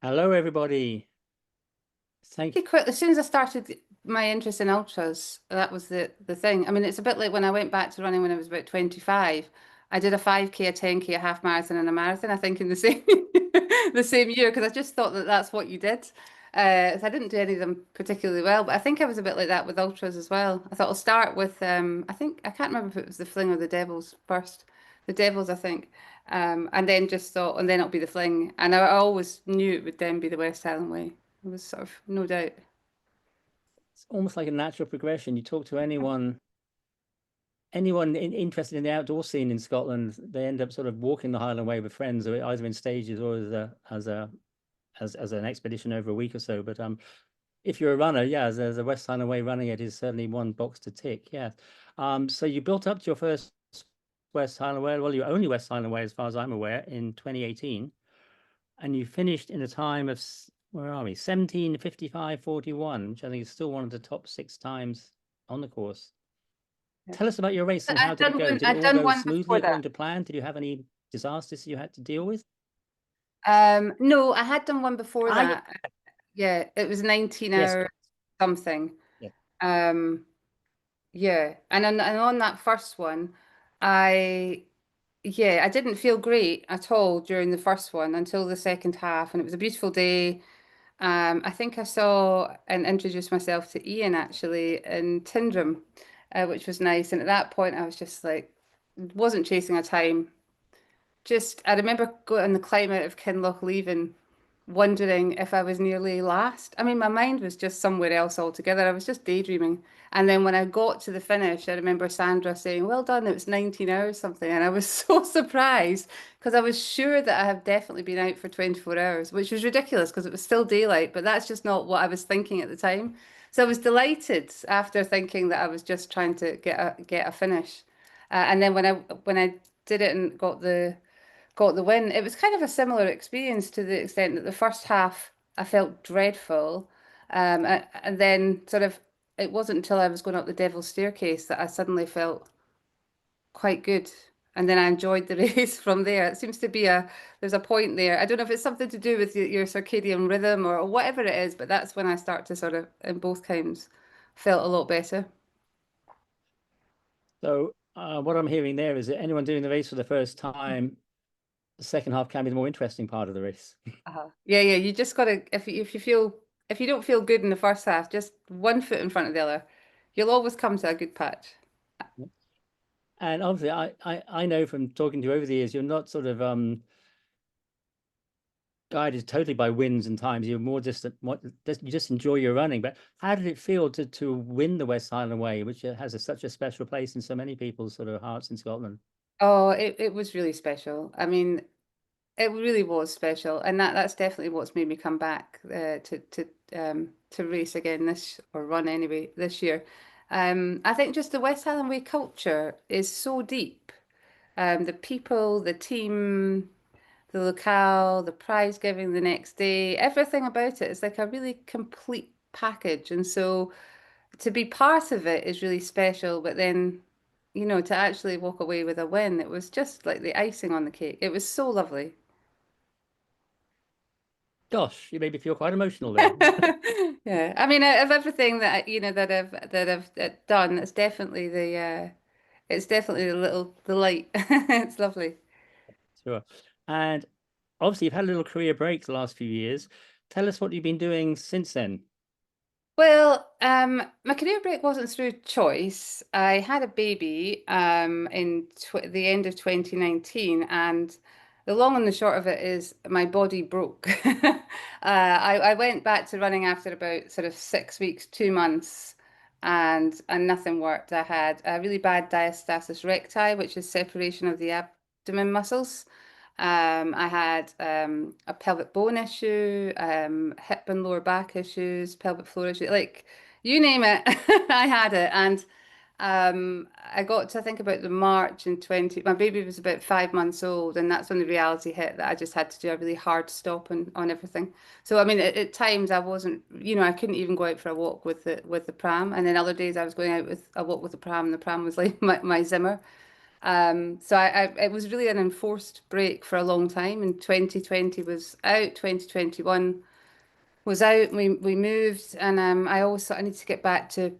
Hello, everybody. Thank Pretty quick, as soon as I started my interest in ultras, that was the thing. I mean, it's a bit like when I went back to running when I was about 25. I did a 5K, a 10K, a half marathon, and a marathon, I think, in the same the same year, because I just thought that that's what you did. So I didn't do any of them particularly well, but I think I was a bit like that with ultras as well. I thought I'll start with I can't remember if it was the Fling or the Devils first. The Devils, I think. And then just thought, and then it'll be the Fling. And I always knew it would then be the West Highland Way. It was sort of no doubt. It's almost like a natural progression. You talk to anyone interested in the outdoor scene in Scotland, they end up sort of walking the Highland Way with friends, or either in stages or as an expedition over a week or so. But if you're a runner, yeah, as a West Highland Way running it is certainly one box to tick. Yeah. So you built up to your first West Highland Way, well, your only West Highland Way, as far as I'm aware, in 2018, and you finished in a time of where are we? 17:55:41, which I think is still one of the top six times on the course. Yeah. Tell us about your race and how did it go? Did it I'd all done go one smoothly before that. according to plan? Did you have any disasters you had to deal with? No, I had done one before Ah, yeah. that. Yeah, it was 19 Yes. hours something. Yeah. Um, yeah, and on that first one, I I didn't feel great at all during the first one until the second half, and it was a beautiful day. I think I saw and introduced myself to Ian actually in Tyndrum, which was nice. And at that point, I was just like, wasn't chasing a time. Just, I remember going on the climb out of Kinloch leaving, wondering if I was nearly last. I mean, my mind was just somewhere else altogether. I was just daydreaming. And then when I got to the finish, I remember Sandra saying, "Well done, it was 19 hours something." And I was so surprised because I was sure that I have definitely been out for 24 hours, which was ridiculous because it was still daylight, but that's just not what I was thinking at the time. So I was delighted after thinking that I was just trying to get a finish. And then when I did it and got the win. It was kind of a similar experience to the extent that the first half I felt dreadful. And then sort of it wasn't until I was going up the Devil's Staircase that I suddenly felt quite good. And then I enjoyed the race from there. It seems to be there's a point there. I don't know if it's something to do with your circadian rhythm or whatever it is, but that's when I start to sort of, in both times, felt a lot better. So what I'm hearing there is that anyone doing the race for the first time, the second half can be the more interesting part of the race. Yeah, yeah. You just gotta if you feel if you don't feel good in the first half, just one foot in front of the other. You'll always come to a good patch. And obviously, I know from talking to you over the years, you're not sort of guided totally by wins and times. You're more just you just enjoy your running. But how did it feel to win the West Highland Way, which has such a special place in so many people's sort of hearts in Scotland? Oh, it was really special. I mean, it really was special, and that's definitely what's made me come back to race again this or run anyway this year. I think just the West Highland Way culture is so deep. The people, the team, the locale, the prize giving the next day, everything about it is like a really complete package. And so to be part of it is really special, but then, to actually walk away with a win, it was just like the icing on the cake. It was so lovely. Gosh, you made me feel quite emotional there. Yeah, I mean, out of everything that that I've done, it's definitely the little the light. It's lovely. Sure. And obviously, you've had a little career break the last few years. Tell us what you've been doing since then. Well, my career break wasn't through choice. I had a baby in tw the end of 2019, and the long and the short of it is my body broke. I went back to running after about sort of 6 weeks, 2 months, and nothing worked. I had a really bad diastasis recti, which is separation of the abdomen muscles. I had a pelvic bone issue, hip and lower back issues, pelvic floor issue, like you name it, I had it. And I got to think about the March in 20, my baby was about 5 months old, and that's when the reality hit that I just had to do a really hard stop on everything. So I mean, at times I wasn't, I couldn't even go out for a walk with the pram, and then other days I was going out with a walk with the pram, and the pram was like my Zimmer. So it was really an enforced break for a long time. And 2020 was out, 2021 was out. We moved, and I need to get back to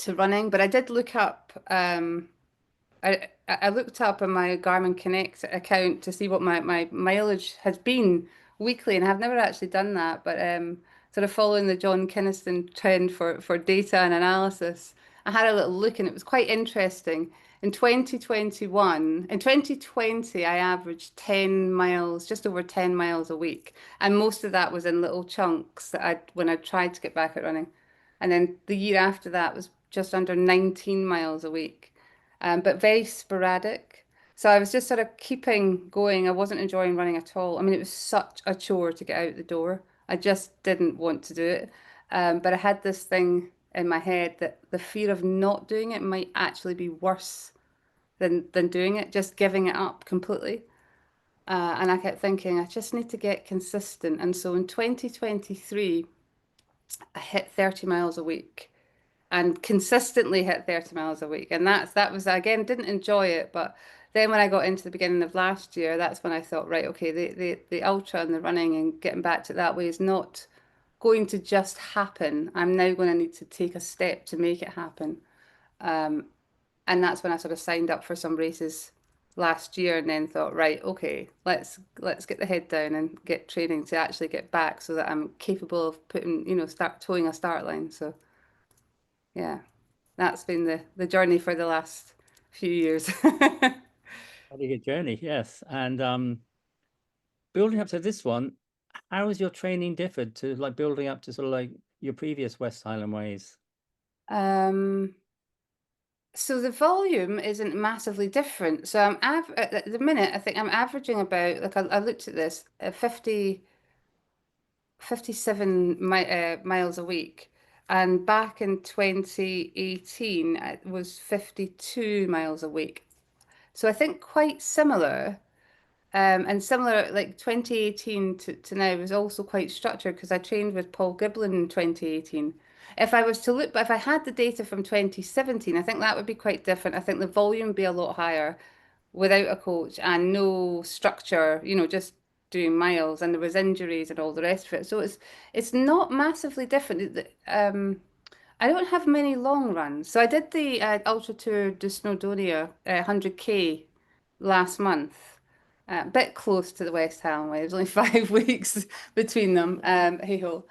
running. But I did look up. I looked up on my Garmin Connect account to see what my mileage had been weekly, and I've never actually done that. But sort of following the John Kinniston trend for data and analysis, I had a little look, and it was quite interesting. In 2020, I averaged 10 miles, just over 10 miles a week, and most of that was in little chunks that I when I tried to get back at running. And then the year after that was just under 19 miles a week, but very sporadic. So I was just sort of keeping going. I wasn't enjoying running at all. I mean, it was such a chore to get out the door. I just didn't want to do it. But I had this thing in my head that the fear of not doing it might actually be worse than doing it, just giving it up completely. And I kept thinking, I just need to get consistent. And so in 2023, I hit 30 miles a week and consistently hit 30 miles a week. And that was again, didn't enjoy it, but then when I got into the beginning of last year, that's when I thought, right, okay, the ultra and the running and getting back to it that way is not going to just happen. I'm now going to need to take a step to make it happen. And that's when I sort of signed up for some races last year and then thought, right, okay, let's get the head down and get training to actually get back so that I'm capable of putting, start towing a start line. So yeah, that's been the journey for the last few years. Pretty good journey, yes. And building up to this one, how has your training differed to like building up to sort of like your previous West Highland ways? Um, so the volume isn't massively different. So at the minute, I think I'm averaging about, like I looked at this, 57 miles a week. And back in 2018, it was 52 miles a week. So I think quite similar. And similar, like 2018 to now was also quite structured because I trained with Paul Giblin in 2018. If I was to look, but if I had the data from 2017, I think that would be quite different. I think the volume would be a lot higher without a coach and no structure, just doing miles, and there was injuries and all the rest of it. So it's not massively different. I don't have many long runs. So I did the Ultra Tour de Snowdonia 100K last month. A bit close to the West Highland Way. There's only 5 weeks between them. Hey ho.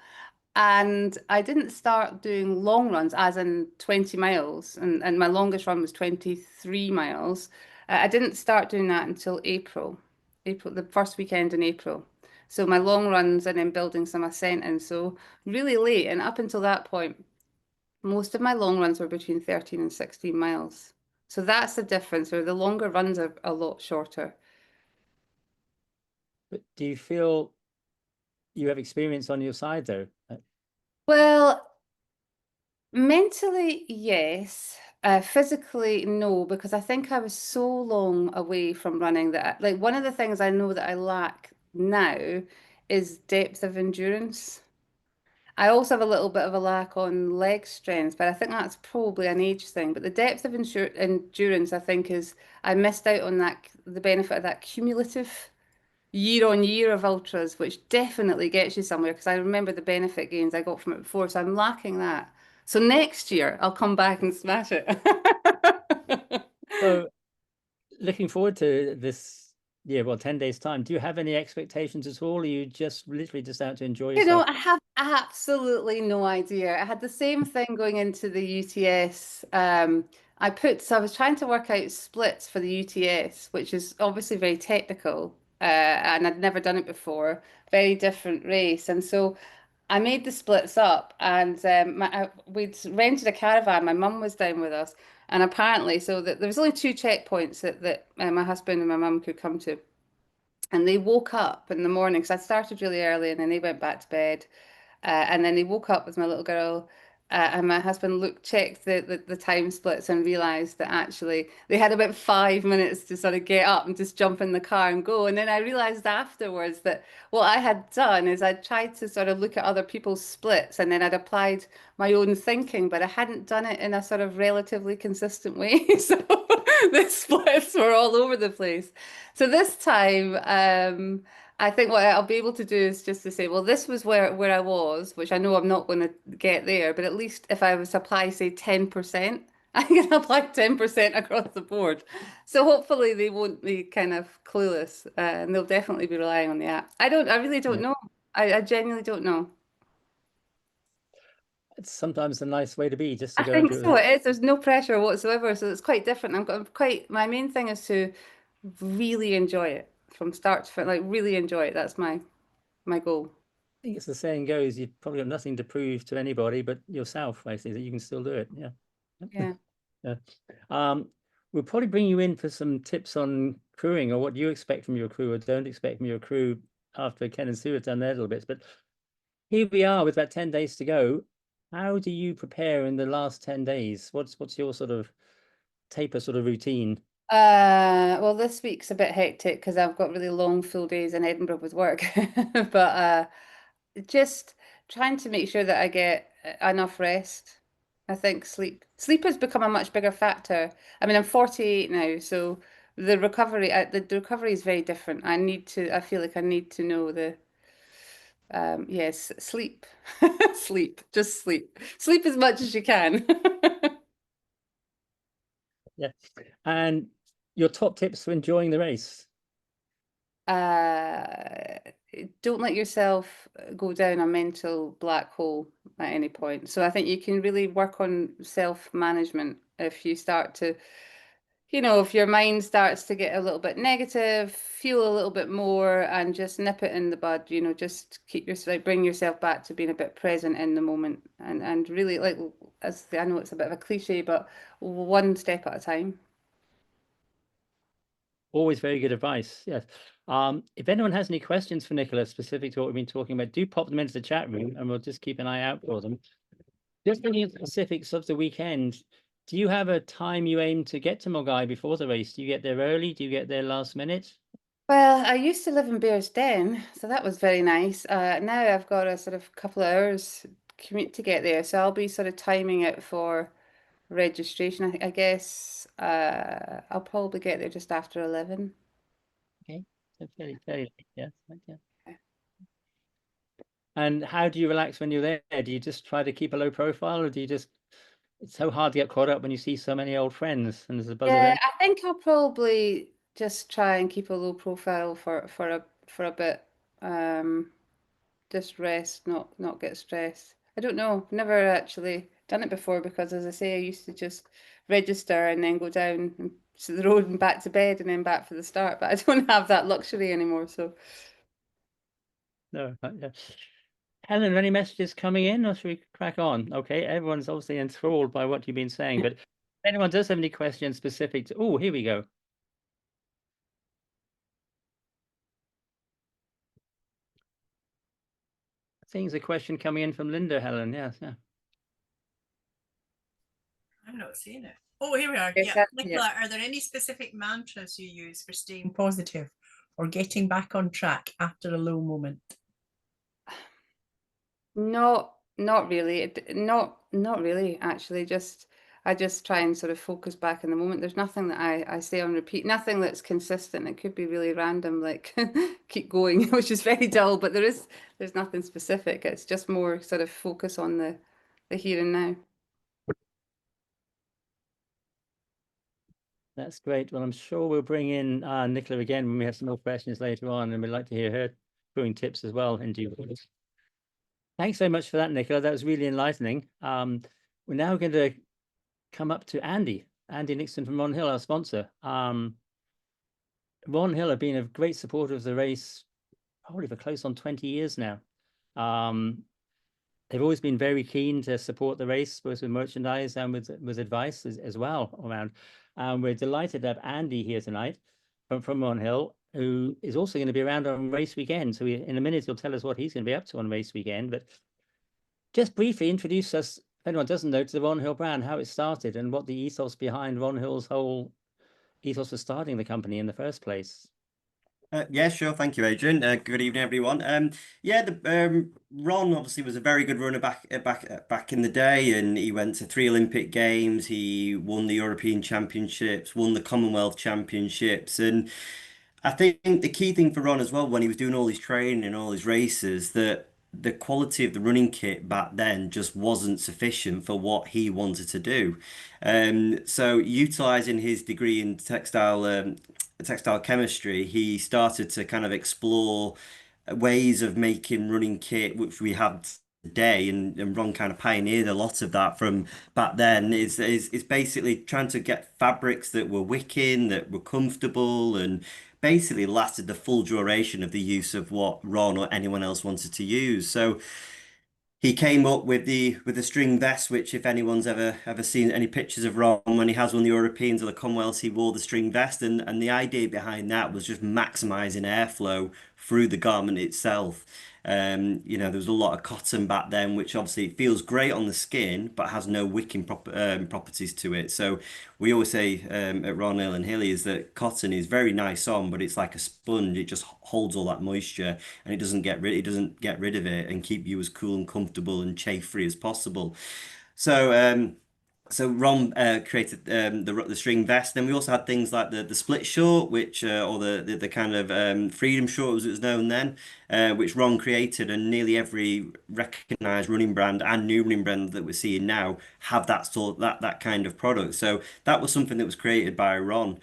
And I didn't start doing long runs, as in 20 miles, and my longest run was 23 miles. I didn't start doing that until April, the first weekend in April. So my long runs and then building some ascent in. So really late, and up until that point, most of my long runs were between 13 and 16 miles. So that's the difference, where the longer runs are a lot shorter. But do you feel you have experience on your side though? Well, mentally, yes. Physically, no, because I think I was so long away from running that, like, one of the things I know that I lack now is depth of endurance. I also have a little bit of a lack on leg strength, but I think that's probably an age thing. But the depth of endurance, I think, is I missed out on that, the benefit of that cumulative year on year of ultras, which definitely gets you somewhere because I remember the benefit gains I got from it before. So I'm lacking that. So next year I'll come back and smash it. So looking forward to this, yeah, well, 10 days time. Do you have any expectations at all? Or are you just literally just out to enjoy yourself? I have absolutely no idea. I had the same thing going into the UTS. So I was trying to work out splits for the UTS, which is obviously very technical, and I'd never done it before. Very different race. And so I made the splits up, and we'd rented a caravan. My mum was down with us, and apparently, so that there was only two checkpoints that my husband and my mum could come to. And they woke up in the morning because I started really early, and then they went back to bed. And then they woke up with my little girl, and my husband checked the time splits and realized that actually they had about 5 minutes to sort of get up and just jump in the car and go. And then I realized afterwards that what I had done is I'd tried to sort of look at other people's splits, and then I'd applied my own thinking, but I hadn't done it in a sort of relatively consistent way. So The splits were all over the place. So this time, I think what I'll be able to do is just to say, well, this was where I was, which I know I'm not going to get there, but at least if I was to apply, say, 10%, I can apply 10% across the board. So hopefully they won't be kind of clueless, and they'll definitely be relying on the app. I really don't Yeah. know. I genuinely don't know. It's sometimes a nice way to be, just to I go think into so. it. It is. There's no pressure whatsoever, so it's quite different. I'm quite. My main thing is to really enjoy it from start to finish. Like really enjoy it. That's my goal. I think it's the saying goes, you've probably got nothing to prove to anybody but yourself, basically, that you can still do it. Yeah. Yeah. Yeah. We'll probably bring you in for some tips on crewing, or what you expect from your crew or don't expect from your crew after Ken and Sue have done their little bits. But here we are with about 10 days to go. How do you prepare in the last 10 days? What's your sort of taper sort of routine? Well, this week's a bit hectic because I've got really long full days in Edinburgh with work, but just trying to make sure that I get enough rest. I think sleep has become a much bigger factor. I mean, I'm 48 now, so the recovery is very different. I feel like I need to know yes, sleep, sleep, just sleep as much as you can. Yeah. And your top tips for enjoying the race? uh, don't let yourself go down a mental black hole at any point. So I think you can really work on self-management if you start to, if your mind starts to get a little bit negative, feel a little bit more and just nip it in the bud, just keep yourself, like, bring yourself back to being a bit present in the moment and really like, as I know it's a bit of a cliche, but one step at a time. Always very good advice. Yes. If anyone has any questions for Nicola specific to what we've been talking about, do pop them into the chat room and we'll just keep an eye out for them. Just looking at the specifics of the weekend, do you have a time you aim to get to Mogai before the race? Do you get there early? Do you get there last minute? Well, I used to live in Bears Den, so that was very nice. Now I've got a sort of couple of hours commute to get there, so I'll be sort of timing it for registration. I guess I'll probably get there just after 11. Okay, so fairly late, yes. Right, yeah. And how do you relax when you're there? Do you just try to keep a low profile, or do you just, it's so hard to get caught up when you see so many old friends and there's a buzz of Yeah, energy? I think I'll probably just try and keep a low profile for a bit. Um, just rest, not get stressed. I don't know. I've never actually done it before because, as I say, I used to just register and then go down to the road and back to bed and then back for the start. But I don't have that luxury anymore. So No, yeah. Helen, are any messages coming in, or should we crack on? Okay, everyone's obviously enthralled by what you've been saying, but if anyone does have any questions specific to, oh, here we go. I think there's a question coming in from Linda, Helen. Yes, yeah. I'm not seeing it. Oh, here we are. yes, Yeah. yeah. Nicola, are there any specific mantras you use for staying positive or getting back on track after a low moment? Not really. Not really, actually. I just try and sort of focus back in the moment. There's nothing that I say on repeat, nothing that's consistent. It could be really random, like keep going, which is very dull, but there's nothing specific. It's just more sort of focus on the here and now. That's great. Well, I'm sure we'll bring in Nicola again when we have some more questions later on, and we'd like to hear her brewing tips as well in due course. Thanks so much for that, Nicola. That was really enlightening. We're now going to come up to Andy Nixon from Ronhill, our sponsor. Ronhill have been a great supporter of the race, probably for close on 20 years now. They've always been very keen to support the race, both with merchandise and with advice as well around. We're delighted to have Andy here tonight from Ronhill, who is also going to be around on race weekend. So in a minute, he'll tell us what he's going to be up to on race weekend. But just briefly introduce us, if anyone doesn't know, to the Ronhill brand, how it started and what the ethos behind Ronhill's whole ethos for starting the company in the first place. Yeah, sure. Thank you, Adrian. Good evening, everyone. Yeah, the Ron obviously was a very good runner back in the day, and he went to 3 Olympic Games. He won the European Championships, won the Commonwealth Championships, and I think the key thing for Ron as well when he was doing all his training and all his races that the quality of the running kit back then just wasn't sufficient for what he wanted to do. So utilizing his degree in textile chemistry, he started to kind of explore ways of making running kit, which we have today, and Ron kind of pioneered a lot of that from back then. Is basically trying to get fabrics that were wicking, that were comfortable, and basically lasted the full duration of the use of what Ron or anyone else wanted to use. So he came up with the string vest, which if anyone's ever seen any pictures of Ron when he has won the Europeans or the Commonwealths, he wore the string vest, and the idea behind that was just maximizing airflow through the garment itself. There was a lot of cotton back then, which obviously it feels great on the skin, but has no wicking properties to it. So we always say at Ronhill and Hilly is that cotton is very nice on, but it's like a sponge. It just holds all that moisture and it doesn't get rid of it and keep you as cool and comfortable and chafe free as possible. So so Ron created the string vest. Then we also had things like the split short, which or the kind of freedom short as it was known then, which Ron created, and nearly every recognized running brand and new running brand that we're seeing now have that kind of product. So that was something that was created by Ron.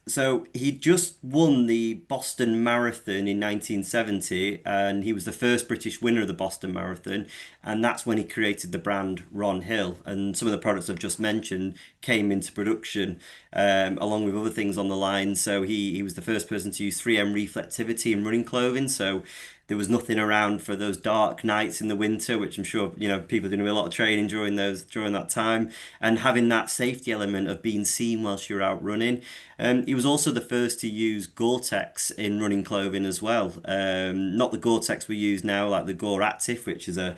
So he just won the Boston Marathon in 1970, and he was the first British winner of the Boston Marathon, and that's when he created the brand Ronhill. And some of the products I've just mentioned came into production along with other things on the line. So he was the first person to use 3M reflectivity in running clothing. So there was nothing around for those dark nights in the winter, which I'm sure people are doing a lot of training during that time, and having that safety element of being seen whilst you're out running. He was also the first to use Gore-Tex in running clothing as well. Not the Gore-Tex we use now, like the Gore Active, which is a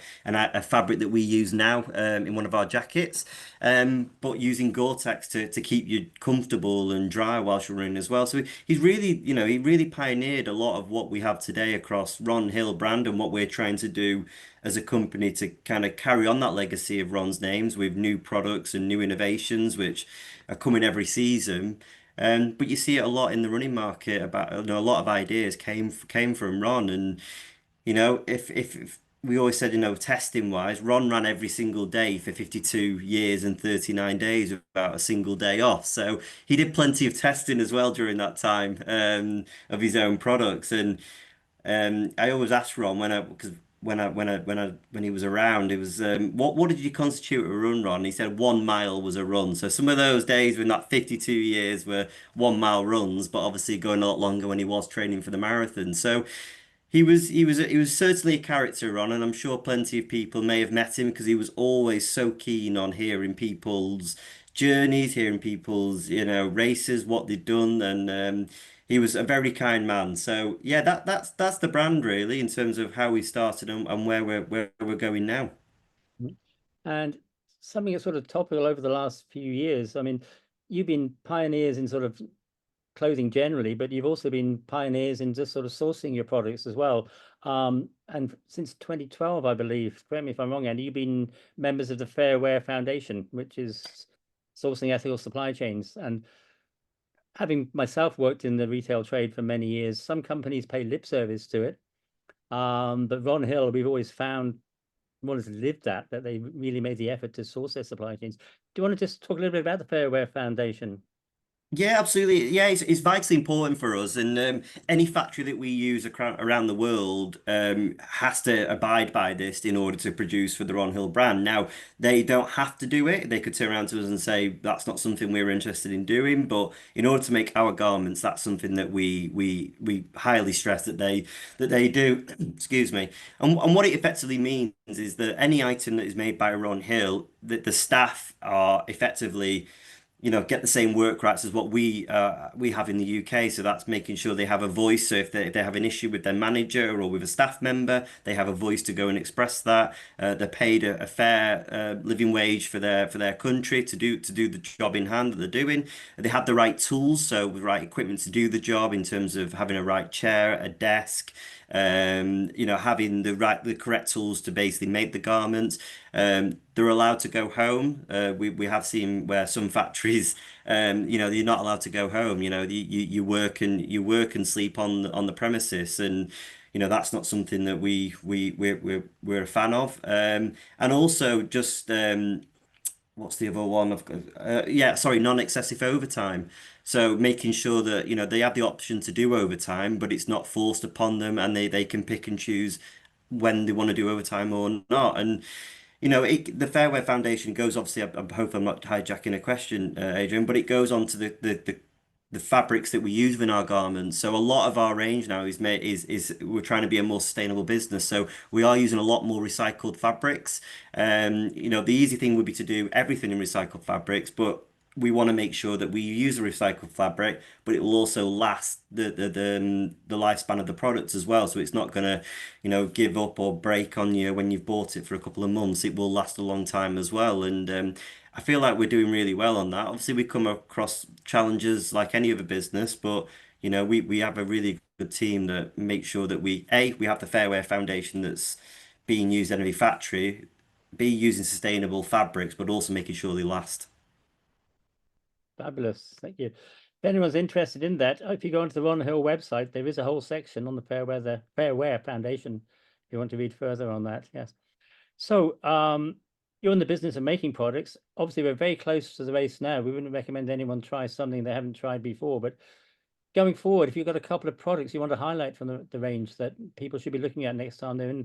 fabric that we use now in one of our jackets. But using Gore-Tex to keep you comfortable and dry whilst you're running as well. So he really pioneered a lot of what we have today across Ron Hill brand and what we're trying to do as a company to kind of carry on that legacy of Ron's names with new products and new innovations, which are coming every season. But you see it a lot in the running market about, a lot of ideas came from Ron. And if we always said, testing wise, Ron ran every single day for 52 years and 39 days without a single day off. So he did plenty of testing as well during that time of his own products. And I always asked Ron because when he was around, it was what did you constitute a run, Ron? He said 1 mile was a run. So some of those days when that 52 years were 1 mile runs, but obviously going a lot longer when he was training for the marathon. So he was certainly a character, Ron, and I'm sure plenty of people may have met him because he was always so keen on hearing people's journeys, hearing people's races, what they'd done, and he was a very kind man. So yeah, that's the brand really in terms of how we started and where we're going now. Mhm. And something that's sort of topical over the last few years. I mean, you've been pioneers in sort of clothing generally, but you've also been pioneers in just sort of sourcing your products as well. And since 2012, I believe, correct me if I'm wrong, Andy, you've been members of the Fair Wear Foundation, which is sourcing ethical supply chains. And having myself worked in the retail trade for many years, some companies pay lip service to it. But Ron Hill, we've always found more or less lived that they really made the effort to source their supply chains. Do you want to just talk a little bit about the Fair Wear Foundation? Yeah, absolutely. Yeah, it's vitally important for us, and any factory that we use around the world has to abide by this in order to produce for the Ron Hill brand. Now, they don't have to do it. They could turn around to us and say that's not something we're interested in doing. But in order to make our garments, that's something that we highly stress that they do. Excuse me. And what it effectively means is that any item that is made by Ron Hill, that the staff are effectively get the same work rights as what we have in the UK. So that's making sure they have a voice. So if they have an issue with their manager or with a staff member, they have a voice to go and express that. They're paid a fair living wage for their country to do the job in hand that they're doing. They have the right tools, so with the right equipment to do the job in terms of having a right chair, a desk, having the correct tools to basically make the garments. They're allowed to go home. We have seen where some factories, you're not allowed to go home. You work and sleep on the premises, and that's not something that we're a fan of. And also just what's the other one? Yeah, sorry, non-excessive overtime. So making sure that, they have the option to do overtime, but it's not forced upon them, and they can pick and choose when they want to do overtime or not. And the Fair Wear Foundation goes, obviously, I hope I'm not hijacking a question, Adrian, but it goes on to the fabrics that we use within our garments. So a lot of our range now is we're trying to be a more sustainable business. So we are using a lot more recycled fabrics. The easy thing would be to do everything in recycled fabrics, but we want to make sure that we use a recycled fabric, but it will also last the lifespan of the products as well. So it's not going to, give up or break on you when you've bought it for a couple of months. It will last a long time as well. And I feel like we're doing really well on that. Obviously, we come across challenges like any other business, but we have a really good team that makes sure that we have the Fair Wear Foundation that's being used in every factory, B, using sustainable fabrics, but also making sure they last. Fabulous. Thank you. If anyone's interested in that, if you go onto the Ronhill website, there is a whole section on the Fair Wear Foundation. If you want to read further on that, yes. So you're in the business of making products. Obviously, we're very close to the race now. We wouldn't recommend anyone try something they haven't tried before. But going forward, if you've got a couple of products you want to highlight from the range that people should be looking at next time they're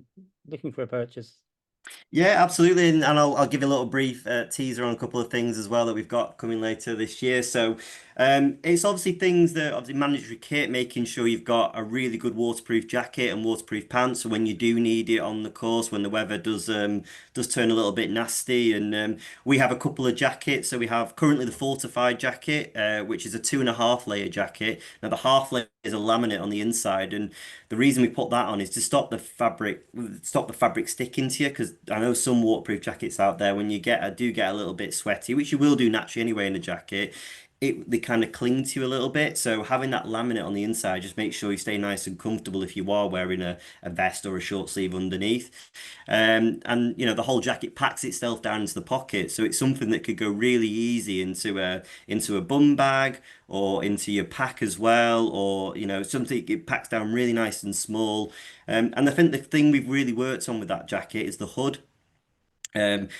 looking for a purchase. Yeah, absolutely. And I'll give you a little brief teaser on a couple of things as well that we've got coming later this year. So it's obviously things that obviously mandatory kit, making sure you've got a really good waterproof jacket and waterproof pants. So when you do need it on the course, when the weather does turn a little bit nasty. And we have a couple of jackets. So we have currently the fortified jacket, which is a 2.5 layer jacket. Now the half layer is a laminate on the inside, and the reason we put that on is to stop the fabric sticking to you, because I know some waterproof jackets out there, when you do get a little bit sweaty, which you will do naturally anyway in a jacket, they kind of cling to you a little bit. So having that laminate on the inside just makes sure you stay nice and comfortable if you are wearing a vest or a short sleeve underneath. And the whole jacket packs itself down into the pocket, so it's something that could go really easy into a bum bag or into your pack as well, or something it packs down really nice and small. And I think the thing we've really worked on with that jacket is the hood.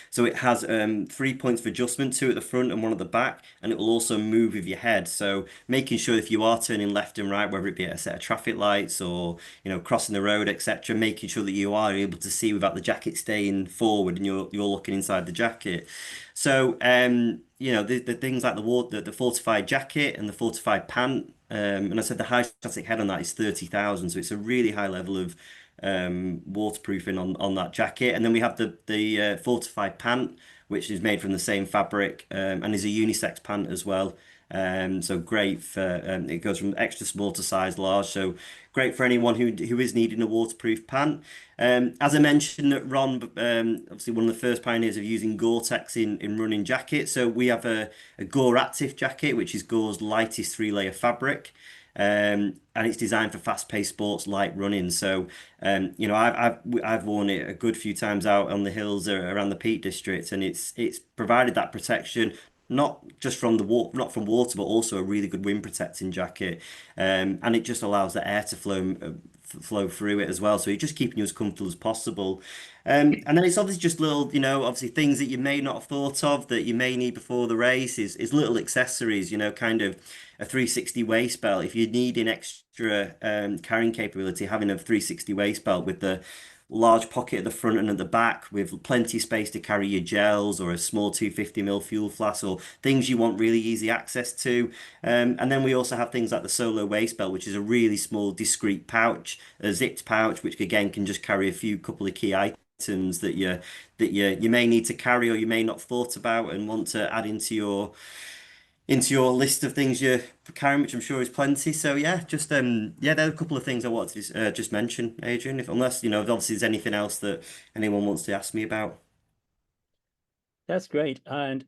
So it has 3 points of adjustment, two at the front and one at the back, and it will also move with your head. So making sure if you are turning left and right, whether it be at a set of traffic lights or crossing the road, etc., making sure that you are able to see without the jacket staying forward and you're looking inside the jacket. So the things like the fortified jacket and the fortified pant. And I said the high static head on that is 30,000, so it's a really high level of waterproofing on that jacket. And then we have the fortified pant, which is made from the same fabric and is a unisex pant as well. So great for it goes from extra small to size large. So great for anyone who is needing a waterproof pant. As I mentioned, Ron, obviously one of the first pioneers of using Gore-Tex in running jackets. So we have a Gore Active jacket, which is Gore's lightest 3-layer fabric. And it's designed for fast-paced sports like running. So, I've worn it a good few times out on the hills around the Peak District, and it's provided that protection, not just from not from water, but also a really good wind protecting jacket. And it just allows the air to flow through it as well. So you're just keeping you as comfortable as possible. And then it's obviously just little, obviously things that you may not have thought of that you may need before the race is little accessories, kind of a 360 waist belt. If you're needing extra carrying capability, having a 360 waist belt with the large pocket at the front and at the back with plenty of space to carry your gels, or a small 250 ml fuel flask, or things you want really easy access to. And then we also have things like the solo waist belt, which is a really small discreet pouch, a zipped pouch, which again can just carry a couple of key items that you may need to carry or you may not thought about and want to add into into your list of things you're carrying, which I'm sure is plenty. So yeah, just yeah, there are a couple of things I wanted to just mention, Adrian. If unless obviously there's anything else that anyone wants to ask me about. That's great. And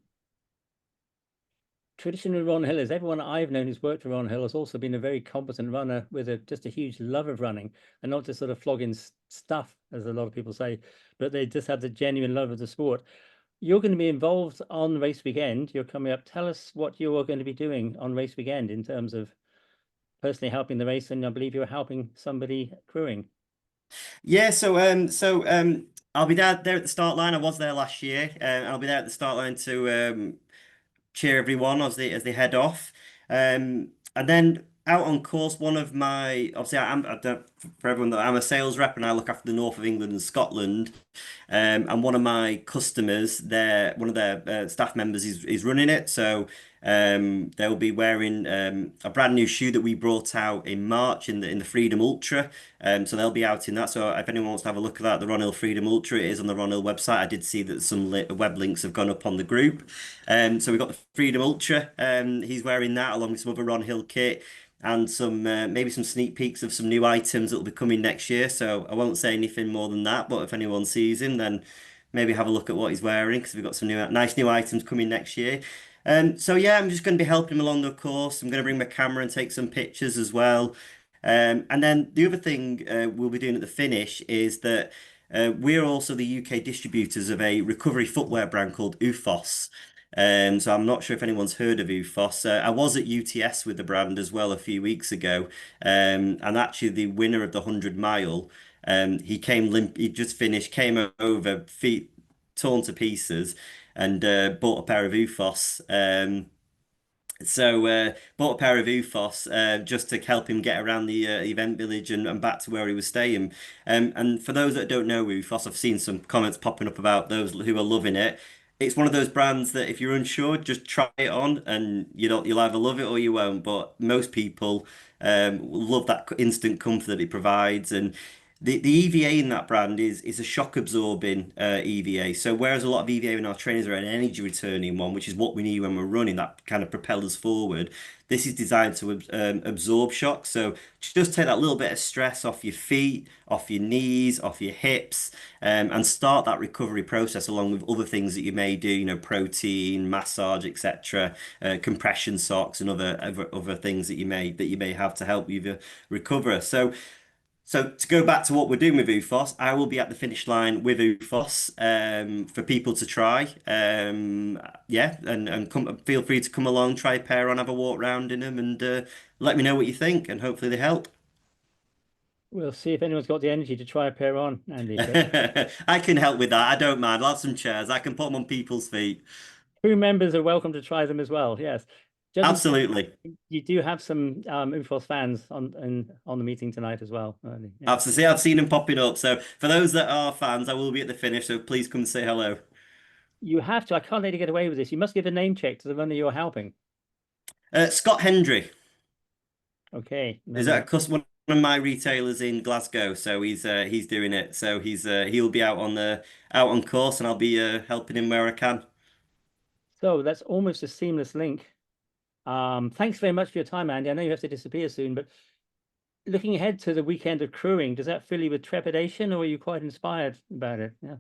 traditionally, Ronhill is everyone I've known who's worked for Ronhill has also been a very competent runner with just a huge love of running, and not just sort of flogging stuff, as a lot of people say, but they just have the genuine love of the sport. You're going to be involved on race weekend. You're coming up. Tell us what you're going to be doing on race weekend in terms of personally helping the race, and I believe you're helping somebody crewing. Yeah, I'll be there at the start line. I was there last year. I'll be there at the start line to cheer everyone as they head off. And then out on course, one of my obviously I don't, for everyone that I'm a sales rep and I look after the north of England and Scotland. And one of my customers, one of their staff members is running it. So they'll be wearing a brand new shoe that we brought out in March in the Freedom Ultra. So they'll be out in that. So if anyone wants to have a look at that, the Ronhill Freedom Ultra, it is on the Ronhill website. I did see that some web links have gone up on the group. So we've got the Freedom Ultra. He's wearing that along with some other Ronhill kit and some maybe some sneak peeks of some new items that will be coming next year. So I won't say anything more than that, but if anyone sees him, then maybe have a look at what he's wearing because we've got some nice new items coming next year. So yeah, I'm just going to be helping him along the course. I'm going to bring my camera and take some pictures as well. And then the other thing we'll be doing at the finish is that we're also the UK distributors of a recovery footwear brand called UFOS. So I'm not sure if anyone's heard of UFOS. I was at UTS with the brand as well a few weeks ago, and actually the winner of the 100 mile, he came limp. He just finished, came over, feet torn to pieces, and bought a pair of UFOS. Bought a pair of UFOS just to help him get around the event village and back to where he was staying. And for those that don't know UFOS, I've seen some comments popping up about those who are loving it. It's one of those brands that if you're unsure, just try it on, and you'll either love it or you won't. But most people love that instant comfort that it provides, and the EVA in that brand is a shock absorbing EVA. So whereas a lot of EVA in our trainers are an energy returning one, which is what we need when we're running, that kind of propel us forward. This is designed to absorb shock. So just take that little bit of stress off your feet, off your knees, off your hips, and start that recovery process along with other things that you may do, protein, massage, etc., compression socks, and other things that you may have to help you recover. So to go back to what we're doing with UFOS, I will be at the finish line with UFOS for people to try. Yeah, and feel free to come along, try a pair on, have a walk around in them, and let me know what you think, and hopefully they help. We'll see if anyone's got the energy to try a pair on, Andy. But I can help with that. I don't mind. I'll have some chairs. I can put them on people's feet. crew members are welcome to try them as well. Yes. Just Absolutely. you do have some UFOS fans on the meeting tonight as well. Yeah. Absolutely. I've seen them popping up. So for those that are fans, I will be at the finish. So please come and say hello. You have to. I can't let you get away with this. You must give a name check to the runner you're helping. Scott Hendry. Okay. Is that one of my retailers in Glasgow? So he's doing it. So he'll be out on course, and I'll be helping him where I can. So that's almost a seamless link. Thanks very much for your time, Andy. I know you have to disappear soon, but looking ahead to the weekend of crewing, does that fill you with trepidation, or are you quite inspired about it? Yeah.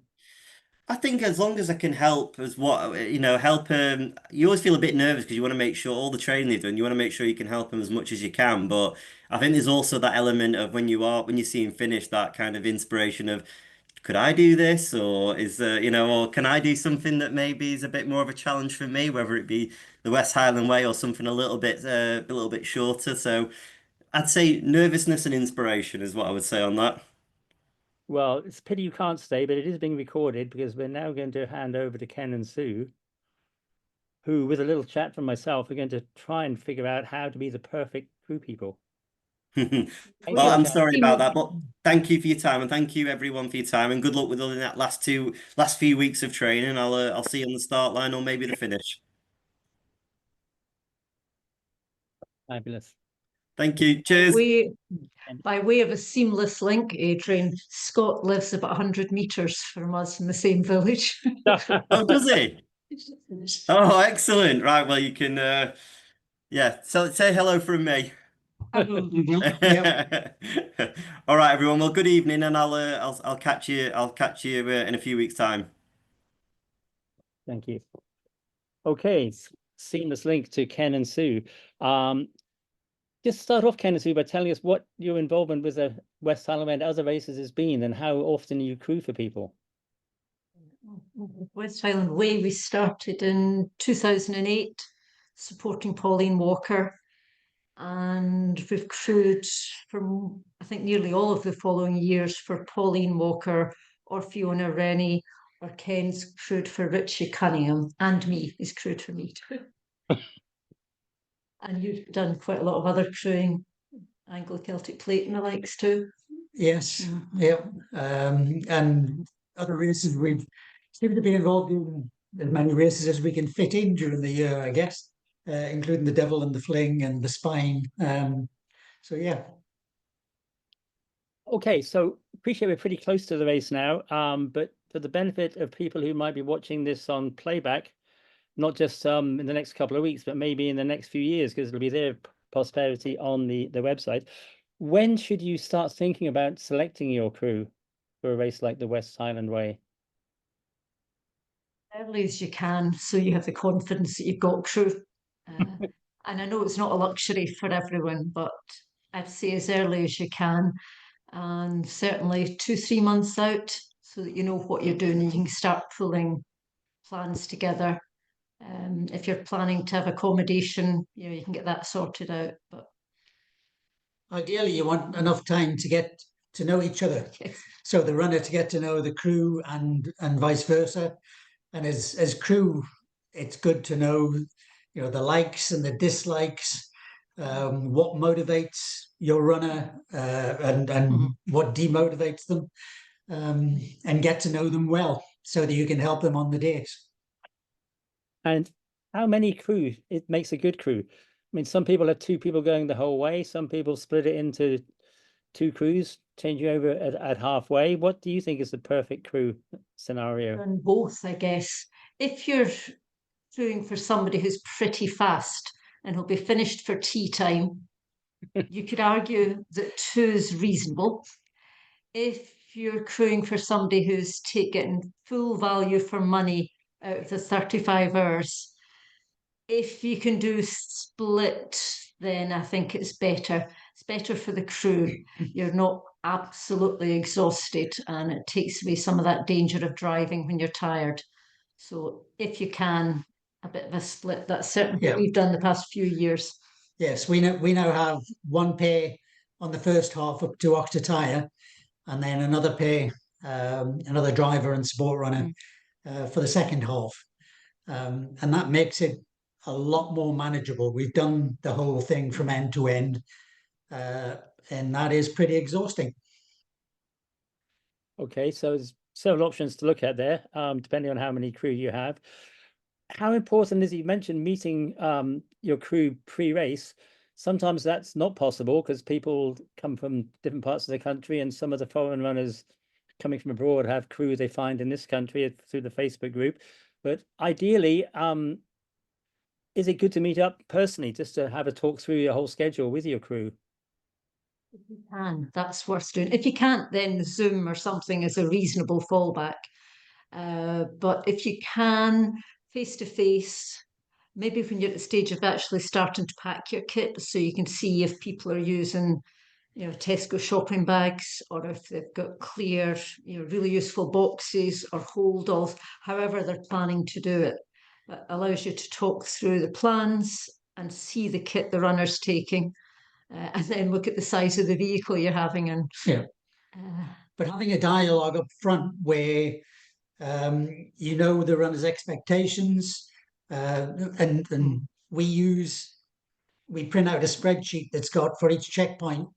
I think as long as I can help, help him. You always feel a bit nervous because you want to make sure all the training they've done, you want to make sure you can help him as much as you can. But I think there's also that element of when you see him finish, that kind of inspiration of, could I do this, or or can I do something that maybe is a bit more of a challenge for me, whether it be the West Highland Way or something a little bit shorter. So I'd say nervousness and inspiration is what I would say on that. Well, it's a pity you can't stay, but it is being recorded because we're now going to hand over to Ken and Sue, who, with a little chat from myself, are going to try and figure out how to be the perfect crew people. Well, I'm sorry about that, but thank you for your time, and thank you everyone for your time, and good luck with all in that last few weeks of training. I'll see you on the start line or maybe the finish. Fabulous. Thank you. Cheers. By way of a seamless link, Adrian, Scott lives about 100 meters from us in the same village. Oh, does he? Oh, excellent. Right. Well, you can, yeah. So say hello from me. Yep. All right, everyone. Well, good evening, and I'll catch you. I'll catch you in a few weeks' time. Thank you. Okay, seamless link to Ken and Sue. Just start off, Ken and Sue, by telling us what your involvement with the West Highland and other races has been, and how often you crew for people. West Highland Way, we started in 2008, supporting Pauline Walker, and we've crewed from, I think, nearly all of the following years for Pauline Walker or Fiona Rennie, or Ken's crewed for Richie Cunningham, and me, he's crewed for me too. And you've done quite a lot of other crewing, Anglo-Celtic Plate and the likes too. Yes, yep. And other races, we seem to be involved in as many races as we can fit in during the year, I guess, including the Devil and the Fling and the Spine. So yeah. Okay, so appreciate we're pretty close to the race now, but for the benefit of people who might be watching this on playback, not just in the next couple of weeks, but maybe in the next few years, because it'll be their prosperity on the website. When should you start thinking about selecting your crew for a race like the West Highland Way? Early as you can, so you have the confidence that you've got crew. And I know it's not a luxury for everyone, but I'd say as early as you can, and certainly 2-3 months out, so that you know what you're doing and you can start pulling plans together. If you're planning to have accommodation, you can get that sorted out. But Ideally, you want enough time to get to know each other. yes. So the runner to get to know the crew and vice versa. And as crew, it's good to know, the likes and the dislikes, what motivates your runner, and what demotivates them, and get to know them well so that you can help them on the days. And how many crew? It makes a good crew. I mean, some people have 2 people going the whole way. Some people split it into 2 crews, changing over at halfway. What do you think is the perfect crew scenario? And both, I guess. If you're crewing for somebody who's pretty fast and will be finished for tea time, you could argue that 2 is reasonable. If you're crewing for somebody who's taking full value for money out of the 35 hours, if you can do split, then I think it's better. It's better for the crew. You're not absolutely exhausted, and it takes away some of that danger of driving when you're tired. So if you can, a bit of a split. That's certainly what we've done the past few years. Yes, we now have one pair on the first half up to Octatire, and then another pair, another driver and support runner for the second half. And that makes it a lot more manageable. We've done the whole thing from end to end, and that is pretty exhausting. Okay, so there's several options to look at there, depending on how many crew you have. How important is, you mentioned meeting your crew pre-race? Sometimes that's not possible because people come from different parts of the country, and some of the foreign runners coming from abroad have crew they find in this country through the Facebook group. But ideally, is it good to meet up personally, just to have a talk through your whole schedule with your crew? If you can, that's worth doing. If you can't, then Zoom or something is a reasonable fallback. But if you can, face to face, maybe when you're at the stage of actually starting to pack your kit, so you can see if people are using, Tesco shopping bags, or if they've got clear, really useful boxes or hold alls, however they're planning to do it. It allows you to talk through the plans and see the kit the runner's taking, and then look at the size of the vehicle you're having. And but having a dialogue up front where the runner's expectations, and we print out a spreadsheet that's got for each checkpoint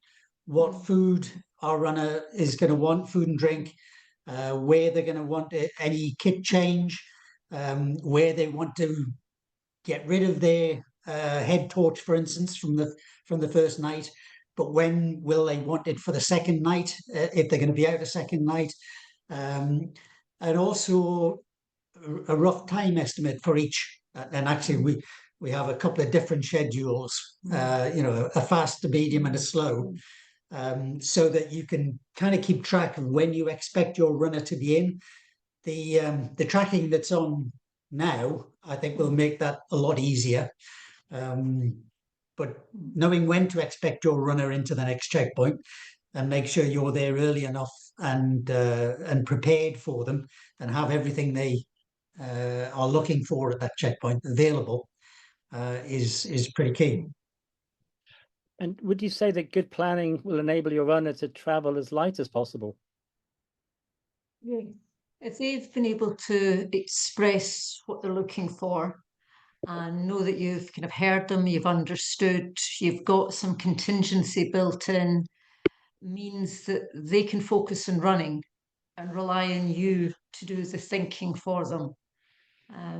what food our runner is going to want, food and drink, where they're going to want any kit change, where they want to get rid of their head torch, for instance, from the first night, but when will they want it for the second night, if they're going to be out a second night, and also a rough time estimate for each. And actually, we have a couple of different schedules, you know, a fast, a medium, and a slow, so that you can kind of keep track of when you expect your runner to be in. The tracking that's on now, I think, will make that a lot easier. But knowing when to expect your runner into the next checkpoint and make sure you're there early enough and prepared for them and have everything they are looking for at that checkpoint available is pretty key. And would you say that good planning will enable your runner to travel as light as possible? Yeah. If they've been able to express what they're looking for and know that you've kind of heard them, you've understood, you've got some contingency built in, means that they can focus on running and rely on you to do the thinking for them.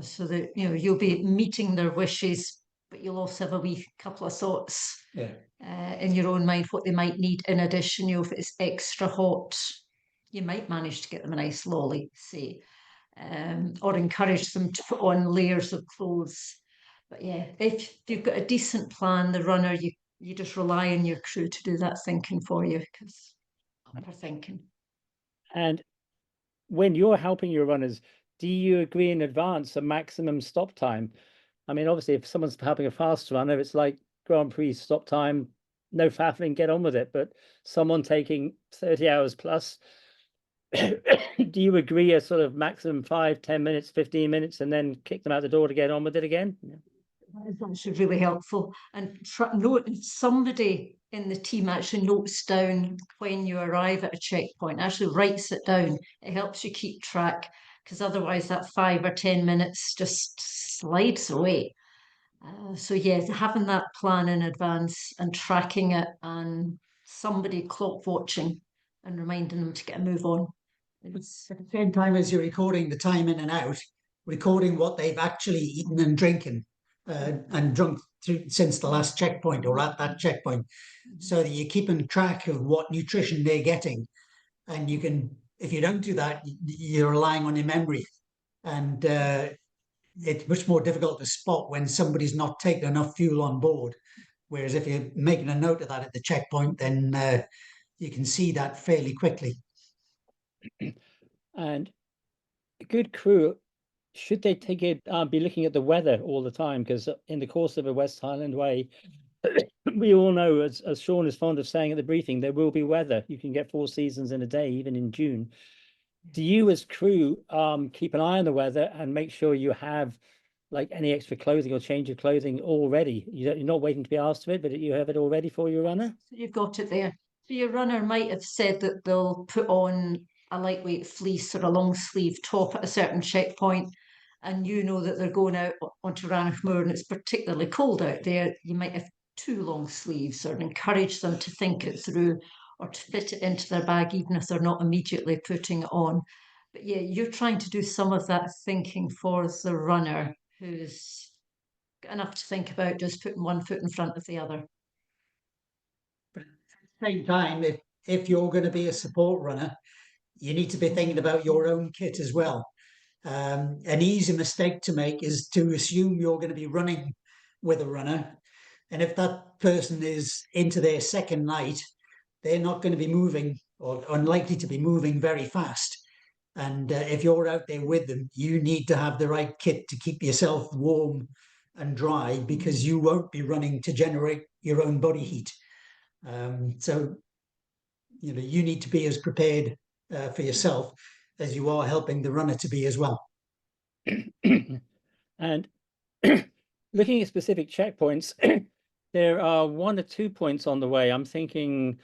So that, you know, you'll be meeting their wishes, but you'll also have a wee couple of thoughts in your own mind, what they might need in addition. You know, if it's extra hot, you might manage to get them a nice lolly, say, or encourage them to put on layers of clothes. But yeah, if you've got a decent plan, the runner, you just rely on your crew to do that thinking for you, because they're thinking. And when you're helping your runners, do you agree in advance a maximum stop time? I mean, obviously, if someone's helping a fast runner, it's like Grand Prix stop time, no faffing, get on with it. But someone taking 30 hours plus, do you agree a sort of maximum 5, 10 minutes, 15 minutes, and then kick them out the door to get on with it again? That's really helpful. And somebody in the team actually notes down when you arrive at a checkpoint, actually writes it down. It helps you keep track, because otherwise that 5 or 10 minutes just slides away. So yeah, having that plan in advance and tracking it, and somebody clock watching and reminding them to get a move on. At the same time as you're recording the time in and out, recording what they've actually eaten and drinking and drunk since the last checkpoint or at that checkpoint, so that you're keeping track of what nutrition they're getting. And you can, if you don't do that, you're relying on your memory, and it's much more difficult to spot when somebody's not taking enough fuel on board. Whereas if you're making a note of that at the checkpoint, then you can see that fairly quickly. And a good crew, should they take it, be looking at the weather all the time? Because in the course of a West Highland Way, we all know, as Sean is fond of saying at the briefing, there will be weather. You can get 4 seasons in a day, even in June. Do you as crew keep an eye on the weather and make sure you have like any extra clothing or change of clothing already? You're not waiting to be asked for it, but you have it all ready for your runner? You've got it there. So your runner might have said that they'll put on a lightweight fleece or a long sleeve top at a certain checkpoint, and you know that they're going out onto Ronhill and it's particularly cold out there. You might have 2 long sleeves, or encourage them to think it through or to fit it into their bag, even if they're not immediately putting it on. But yeah, you're trying to do some of that thinking for the runner, who's got enough to think about just putting one foot in front of the other. But at the same time, if you're going to be a support runner, you need to be thinking about your own kit as well. An easy mistake to make is to assume you're going to be running with a runner, and if that person is into their second night, they're not going to be moving, or unlikely to be moving, very fast. And if you're out there with them, you need to have the right kit to keep yourself warm and dry, because you won't be running to generate your own body heat. So, you know, you need to be as prepared for yourself as you are helping the runner to be as well. And looking at specific checkpoints, there are 1 or 2 points on the way. I'm thinking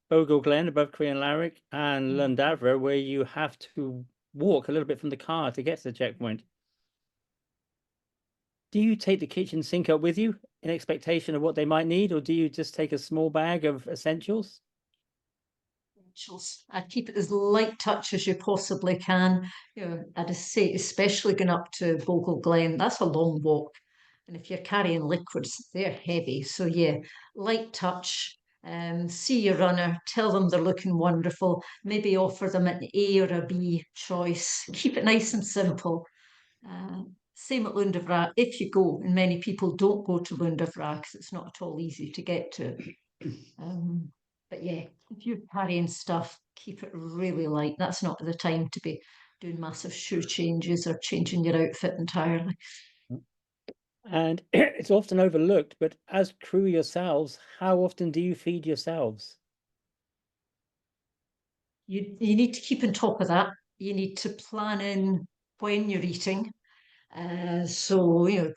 Bogle Glen above Crianlarich and Lundavra, where you have to walk a little bit from the car to get to the checkpoint. Do you take the kitchen sink up with you in expectation of what they might need, or do you just take a small bag of essentials? I'd keep it as light touch as you possibly can. You know, I'd just say, especially going up to Bogle Glen, that's a long walk. And if you're carrying liquids, they're heavy. So yeah, light touch. See your runner, tell them they're looking wonderful, maybe offer them an A or a B choice. Keep it nice and simple. Same at Lundavra, if you go, and many people don't go to Lundavra because it's not at all easy to get to. But yeah, if you're carrying stuff, keep it really light. That's not the time to be doing massive shoe changes or changing your outfit entirely. And it's often overlooked, but as crew yourselves, how often do you feed yourselves? You need to keep on top of that. You need to plan in when you're eating. So, you know,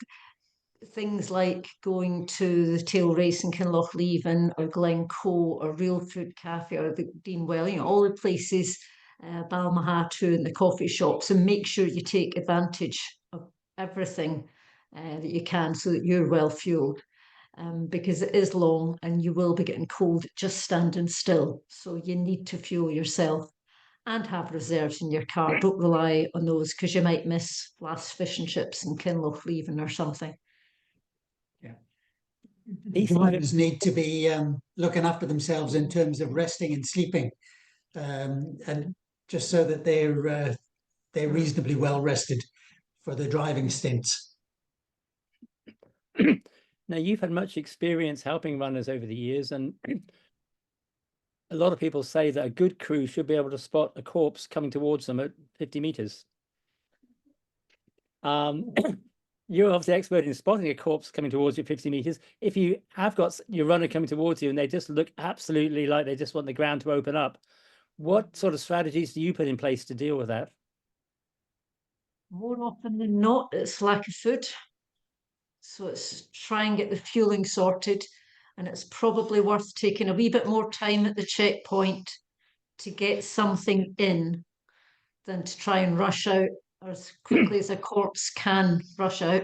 things like going to the tail race in Kinlochleven or Glencoe or Real Food Cafe or the Deanwell, you know, all the places, Balmahatu and the coffee shops, and make sure you take advantage of everything that you can so that you're well fueled. Because it is long and you will be getting cold just standing still. So you need to fuel yourself and have reserves in your car. Don't rely on those because you might miss last fish and chips in Kinlochleven or something. These things Drivers need to be looking after themselves in terms of resting and sleeping, and just so that they're reasonably well rested for the driving stints. Now, you've had much experience helping runners over the years, and a lot of people say that a good crew should be able to spot a corpse coming towards them at 50 meters. You're obviously expert in spotting a corpse coming towards you at 50 meters. If you have got your runner coming towards you and they just look absolutely like they just want the ground to open up, what sort of strategies do you put in place to deal with that? More often than not, it's lack of food. So it's try and get the fueling sorted, and it's probably worth taking a wee bit more time at the checkpoint to get something in than to try and rush out as quickly as a corpse can rush out.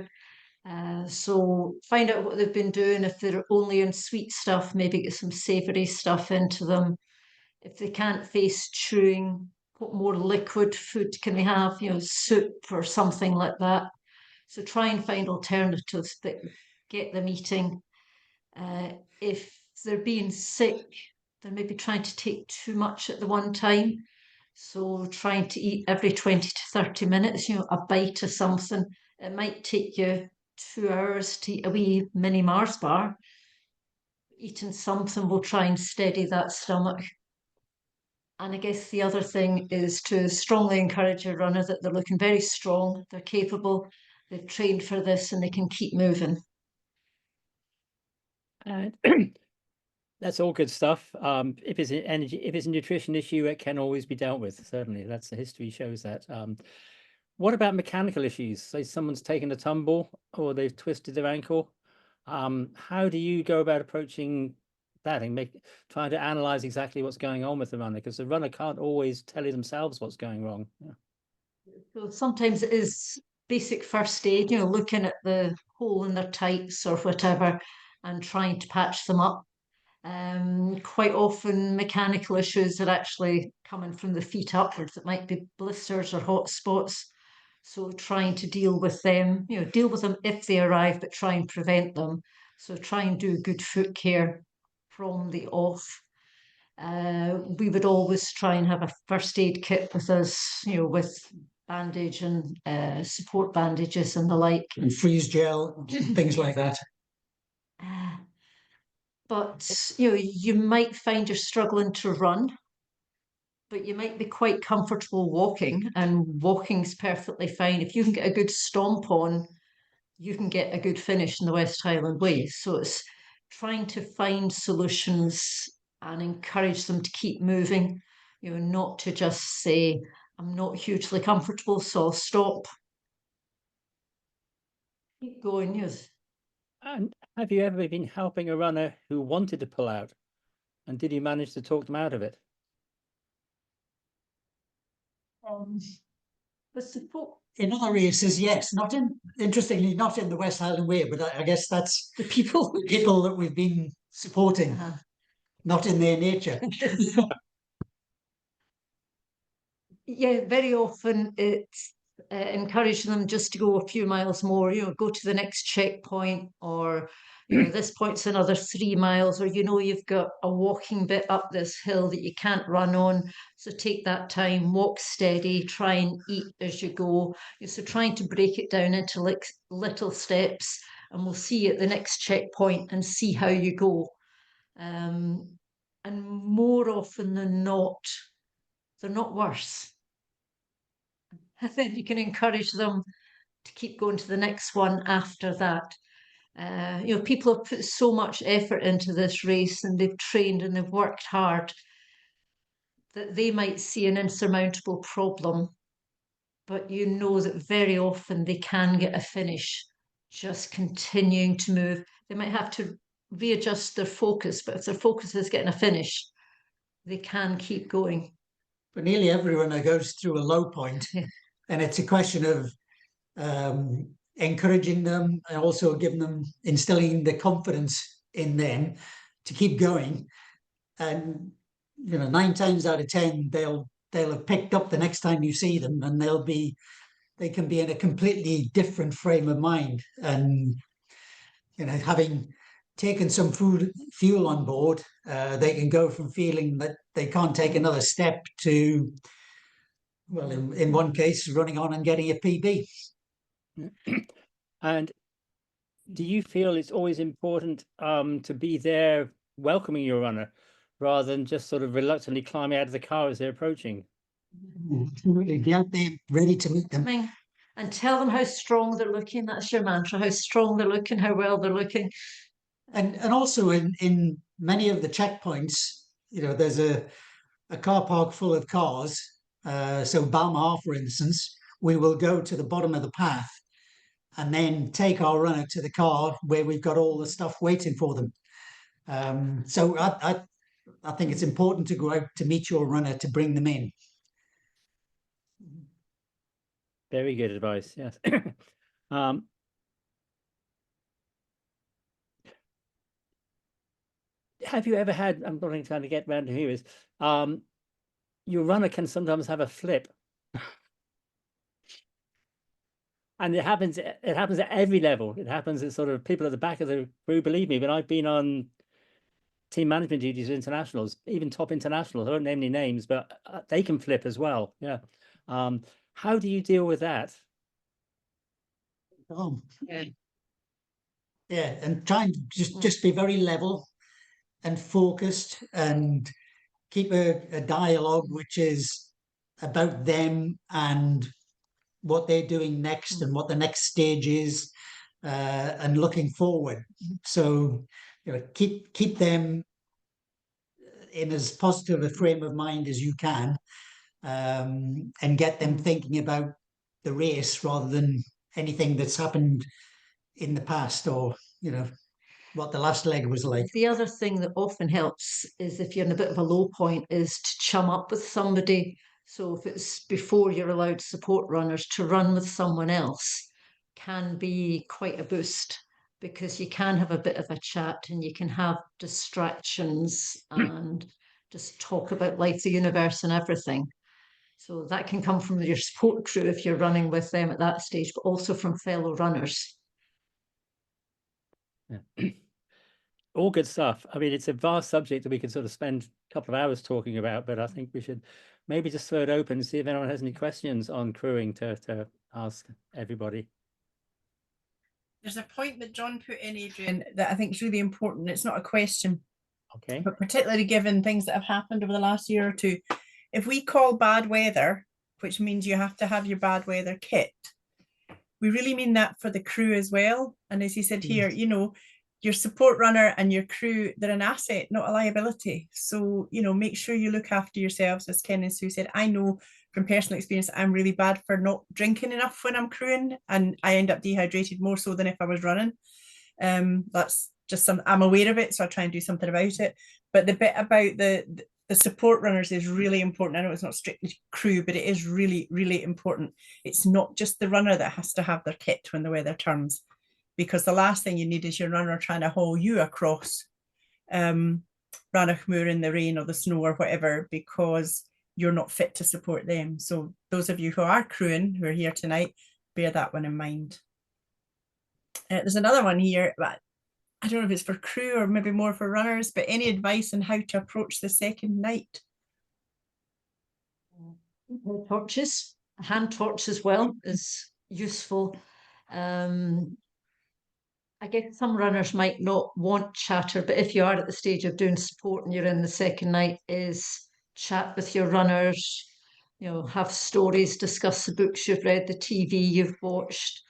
So find out what they've been doing. If they're only in sweet stuff, maybe get some savoury stuff into them. If they can't face chewing, what more liquid food can they have? You know, soup or something like that. So try and find alternatives that get them eating. If they're being sick, they're maybe trying to take too much at the one time. So trying to eat every 20 to 30 minutes, you know, a bite of something. It might take you 2 hours to eat a wee mini Mars bar. Eating something will try and steady that stomach. And I guess the other thing is to strongly encourage a runner that they're looking very strong, they're capable, they've trained for this and they can keep moving. And that's all good stuff. If it's an energy, if it's a nutrition issue, it can always be dealt with. Certainly, that's the history shows that. What about mechanical issues? Say someone's taken a tumble or they've twisted their ankle. How do you go about approaching that and trying to analyze exactly what's going on with the runner? Because the runner can't always tell you themselves what's going wrong. Yeah. So sometimes it is basic first aid, you know, looking at the hole in their tights or whatever and trying to patch them up. Quite often mechanical issues are actually coming from the feet upwards. It might be blisters or hot spots. So trying to deal with them, you know, deal with them if they arrive, but try and prevent them. So try and do good foot care from the off. We would always try and have a first aid kit with us, you know, with bandage and support bandages and the like. And freeze gel, things like that. But, you know, you might find you're struggling to run, but you might be quite comfortable walking, and walking's perfectly fine. If you can get a good stomp on, you can get a good finish in the West Highland Way. So it's trying to find solutions and encourage them to keep moving, you know, not to just say, I'm not hugely comfortable, so I'll stop. Keep going, yes. And have you ever been helping a runner who wanted to pull out? And did you manage to talk them out of it? The support In other races, yes. Interestingly, not in the West Highland Way, but I guess that's the people. the people that we've been supporting, not in their nature. Yeah, very often it's encouraging them just to go a few miles more, you know, go to the next checkpoint or, this point's another 3 miles, or you've got a walking bit up this hill that you can't run on. So take that time, walk steady, try and eat as you go. So trying to break it down into like little steps, and we'll see you at the next checkpoint and see how you go. And more often than not, they're not worse. And then you can encourage them to keep going to the next one after that. People have put so much effort into this race, and they've trained and they've worked hard, that they might see an insurmountable problem, but that very often they can get a finish just continuing to move. They might have to readjust their focus, but if their focus is getting a finish, they can keep going. But nearly every runner goes through a low point, and it's a question of encouraging them and also instilling the confidence in them to keep going. And 9 times out of 10 they'll have picked up the next time you see them, and they can be in a completely different frame of mind. And having taken some fuel on board, they can go from feeling that they can't take another step to, well, in one case, running on and getting a PB. And do you feel it's always important to be there welcoming your runner, rather than just sort of reluctantly climbing out of the car as they're approaching? Absolutely. Be out there ready to meet them. And tell them how strong they're looking. That's your mantra: how strong they're looking, how well they're looking. And also in many of the checkpoints, there's a car park full of cars. So Balmoral, for instance, we will go to the bottom of the path and then take our runner to the car where we've got all the stuff waiting for them. So I think it's important to go out to meet your runner, to bring them in. Very good advice. Yes. Have you ever had, I'm not trying to get around to here, is your runner can sometimes have a flip. And it happens at every level. It happens at sort of people at the back of the crew. Believe me, when I've been on team management duties at internationals, even top internationals, I won't name any names, but they can flip as well. Yeah. How do you deal with that? Yeah, and try and just be very level and focused, and keep a dialogue which is about them and what they're doing next and what the next stage is, and looking forward. So keep them in as positive a frame of mind as you can, and get them thinking about the race rather than anything that's happened in the past, or what the last leg was like. The other thing that often helps is, if you're in a bit of a low point, is to chum up with somebody. So if it's before you're allowed support runners, to run with someone else can be quite a boost, because you can have a bit of a chat and you can have distractions and just talk about life, the universe and everything. So that can come from your support crew if you're running with them at that stage, but also from fellow runners. Yeah. All good stuff. I mean, it's a vast subject that we could sort of spend a couple of hours talking about, but I think we should maybe just throw it open and see if anyone has any questions on crewing to ask everybody. There's a point that John put in, Adrian, that I think is really important. It's not a question, Okay. but particularly given things that have happened over the last year or two. If we call bad weather, which means you have to have your bad weather kit, we really mean that for the crew as well. And as he said here, your support runner and your crew, they're an asset, not a liability. So, make sure you look after yourselves. As Ken and Sue said, I know from personal experience, I'm really bad for not drinking enough when I'm crewing, and I end up dehydrated more so than if I was running. That's just I'm aware of it, so I try and do something about it. But the bit about the support runners is really important. I know it's not strictly crew, but it is really, really important. It's not just the runner that has to have their kit when the weather turns, because the last thing you need is your runner trying to haul you across Ranachmoor in the rain or the snow or whatever, because you're not fit to support them. So those of you who are crewing, who are here tonight, bear that one in mind. There's another one here, but I don't know if it's for crew or maybe more for runners, but any advice on how to approach the second night? Torches, a hand torch as well is useful. I guess some runners might not want chatter, but if you are at the stage of doing support and you're in the second night, is chat with your runners, you know, have stories, discuss the books you've read, the TV you've watched.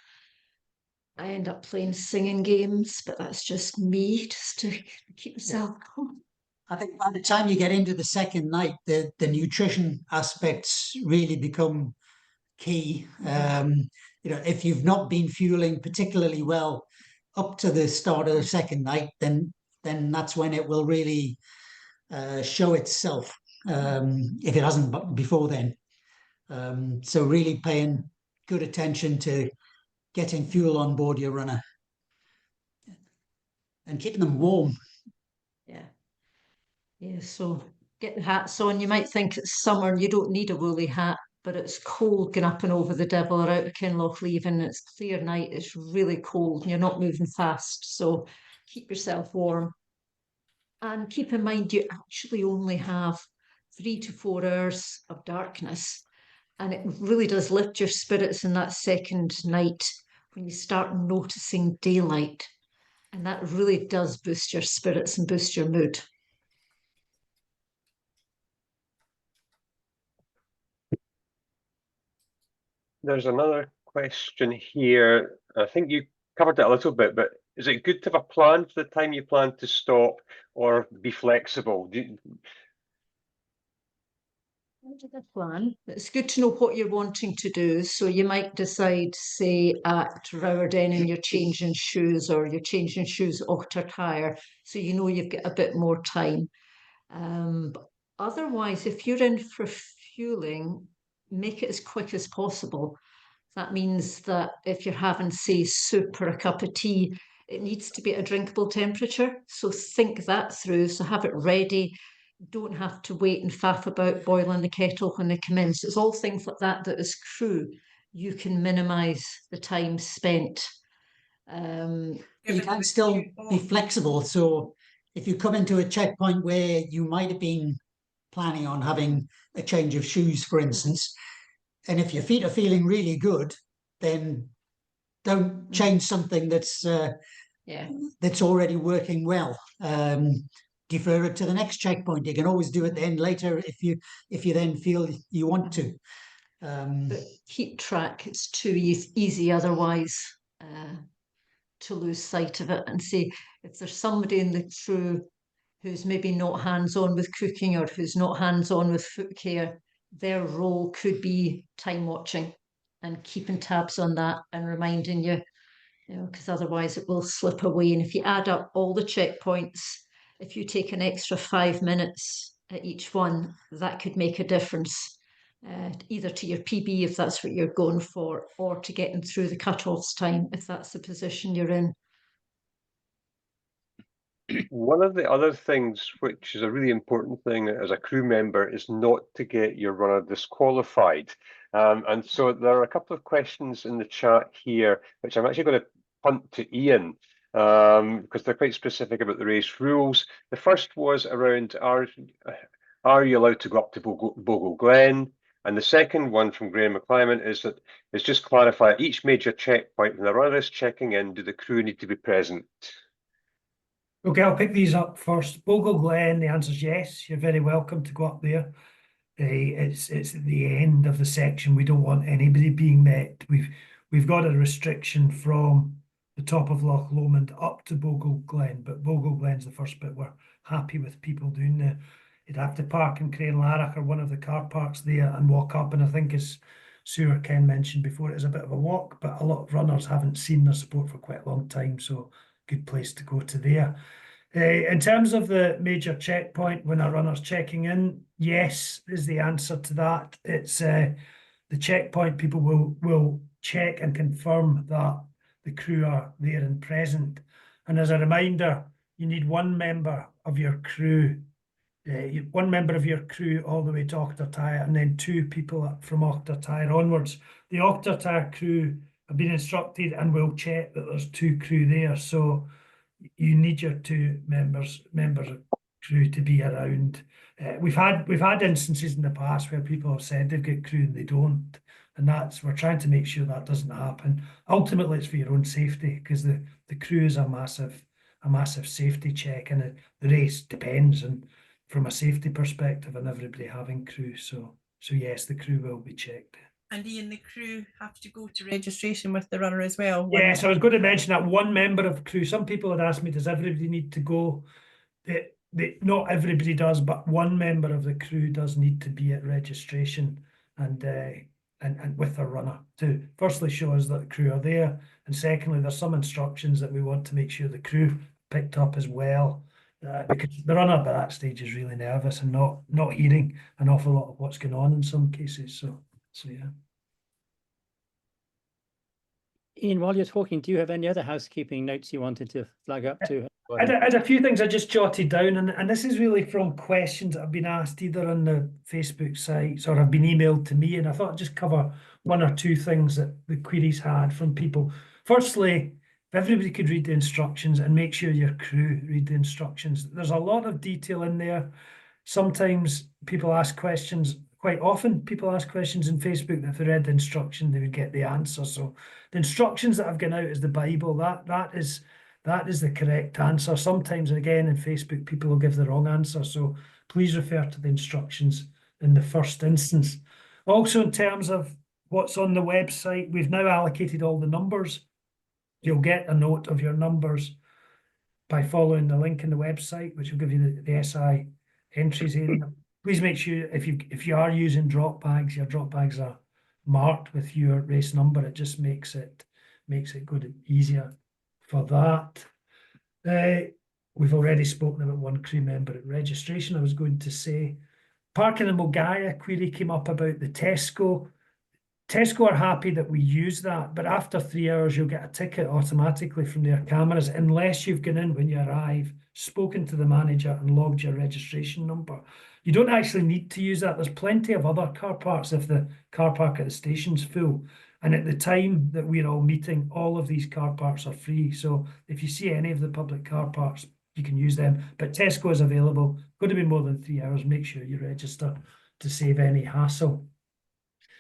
I end up playing singing games, but that's just me, just to keep myself calm. I think by the time you get into the second night, the nutrition aspects really become key. You know, if you've not been fueling particularly well up to the start of the second night, then that's when it will really show itself. If it hasn't before then. So really paying good attention to getting fuel on board your runner and keeping them warm. Yeah. Yeah, so get the hats on. You might think it's summer and you don't need a woolly hat, but it's cold going up and over the Devil or out of Kinlochleven, and it's clear night, it's really cold and you're not moving fast. So keep yourself warm. And keep in mind you actually only have 3 to 4 hours of darkness. And it really does lift your spirits in that second night when you start noticing daylight. And that really does boost your spirits and boost your mood. There's another question here. I think you covered it a little bit, but is it good to have a plan for the time you plan to stop or be flexible? A plan. It's good to know what you're wanting to do. So you might decide, say, at Rowerdene and you're changing shoes, or you're changing shoes after tire, so you know you've got a bit more time. But otherwise, if you're in for fueling, make it as quick as possible. That means that if you're having, say, soup or a cup of tea, it needs to be at a drinkable temperature. So think that through. So have it ready. Don't have to wait and faff about boiling the kettle when they come in. So it's all things like that that as crew, you can minimise the time spent. You can still be flexible. So if you come into a checkpoint where you might have been planning on having a change of shoes, for instance, and if your feet are feeling really good, then don't change something that's already working well. Defer it to the next checkpoint. You can always do it then later if you then feel you want to. But keep track. It's too easy otherwise to lose sight of it. And say, if there's somebody in the crew who's maybe not hands-on with cooking or who's not hands-on with foot care, their role could be time watching and keeping tabs on that and reminding you, because otherwise it will slip away. And if you add up all the checkpoints, if you take an extra 5 minutes at each one, that could make a difference, either to your PB if that's what you're going for, or to getting through the cut-offs time if that's the position you're in. One of the other things, which is a really important thing as a crew member, is not to get your runner disqualified. And so there are a couple of questions in the chat here, which I'm actually going to punt to Ian, because they're quite specific about the race rules. The first was around, are you allowed to go up to Bogle Glen? And the second one from Graham McClyman is just clarify, at each major checkpoint, when the runner is checking in, do the crew need to be present? Okay, I'll pick these up first. Bogle Glen, the answer is yes. You're very welcome to go up there. It's at the end of the section. We don't want anybody being met. We've got a restriction from the top of Loch Lomond up to Bogle Glen, but Bogle Glen's the first bit we're happy with people doing there. You'd have to park in Craiglanlarach or one of the car parks there and walk up. And I think, as Sue or Ken mentioned before, it is a bit of a walk, but a lot of runners haven't seen their support for quite a long time, so good place to go to there. In terms of the major checkpoint when a runner's checking in, yes is the answer to that. It's the checkpoint people will check and confirm that the crew are there and present. And as a reminder, you need one member of your crew all the way to Ochtertyre, and then 2 people from Ochtertyre onwards. The Ochtertyre crew have been instructed and will check that there's 2 crew there. So you need your two members of crew to be around. We've had instances in the past where people have said they've got crew and they don't, and we're trying to make sure that doesn't happen. Ultimately, it's for your own safety, because the crew is a massive safety check, and the race depends on, from a safety perspective, on everybody having crew. So yes, the crew will be checked. And Ian, the crew have to go to registration with the runner as well. Yes, I was going to mention that one member of crew. Some people had asked me, does everybody need to go? Not everybody does, but one member of the crew does need to be at registration and with their runner to firstly show us that the crew are there, and secondly, there's some instructions that we want to make sure the crew picked up as well, because the runner by that stage is really nervous and not hearing an awful lot of what's going on in some cases. So yeah. Ian, while you're talking, do you have any other housekeeping notes you wanted to flag up to? I had a few things I just jotted down, and this is really from questions that have been asked either on the Facebook sites or have been emailed to me, and I thought I'd just cover one or two things that the queries had from people. Firstly, if everybody could read the instructions and make sure your crew read the instructions. There's a lot of detail in there. Sometimes people ask questions, quite often people ask questions in Facebook that if they read the instruction, they would get the answer. So the instructions that have gone out is the Bible. That is the correct answer. Sometimes, and again, in Facebook, people will give the wrong answer. So please refer to the instructions in the first instance. Also, in terms of what's on the website, we've now allocated all the numbers. You'll get a note of your numbers by following the link in the website, which will give you the SI entries area. Please make sure if you are using drop bags, your drop bags are marked with your race number. It just makes it good and easier for that. We've already spoken about one crew member at registration. I was going to say, parking in Mulgaya query came up about the Tesco. Tesco are happy that we use that, but after 3 hours, you'll get a ticket automatically from their cameras, unless you've gone in when you arrive, spoken to the manager and logged your registration number. You don't actually need to use that. There's plenty of other car parks if the car park at the station's full. And at the time that we're all meeting, all of these car parks are free. So if you see any of the public car parks, you can use them. But Tesco is available. Going to be more than 3 hours. Make sure you register to save any hassle.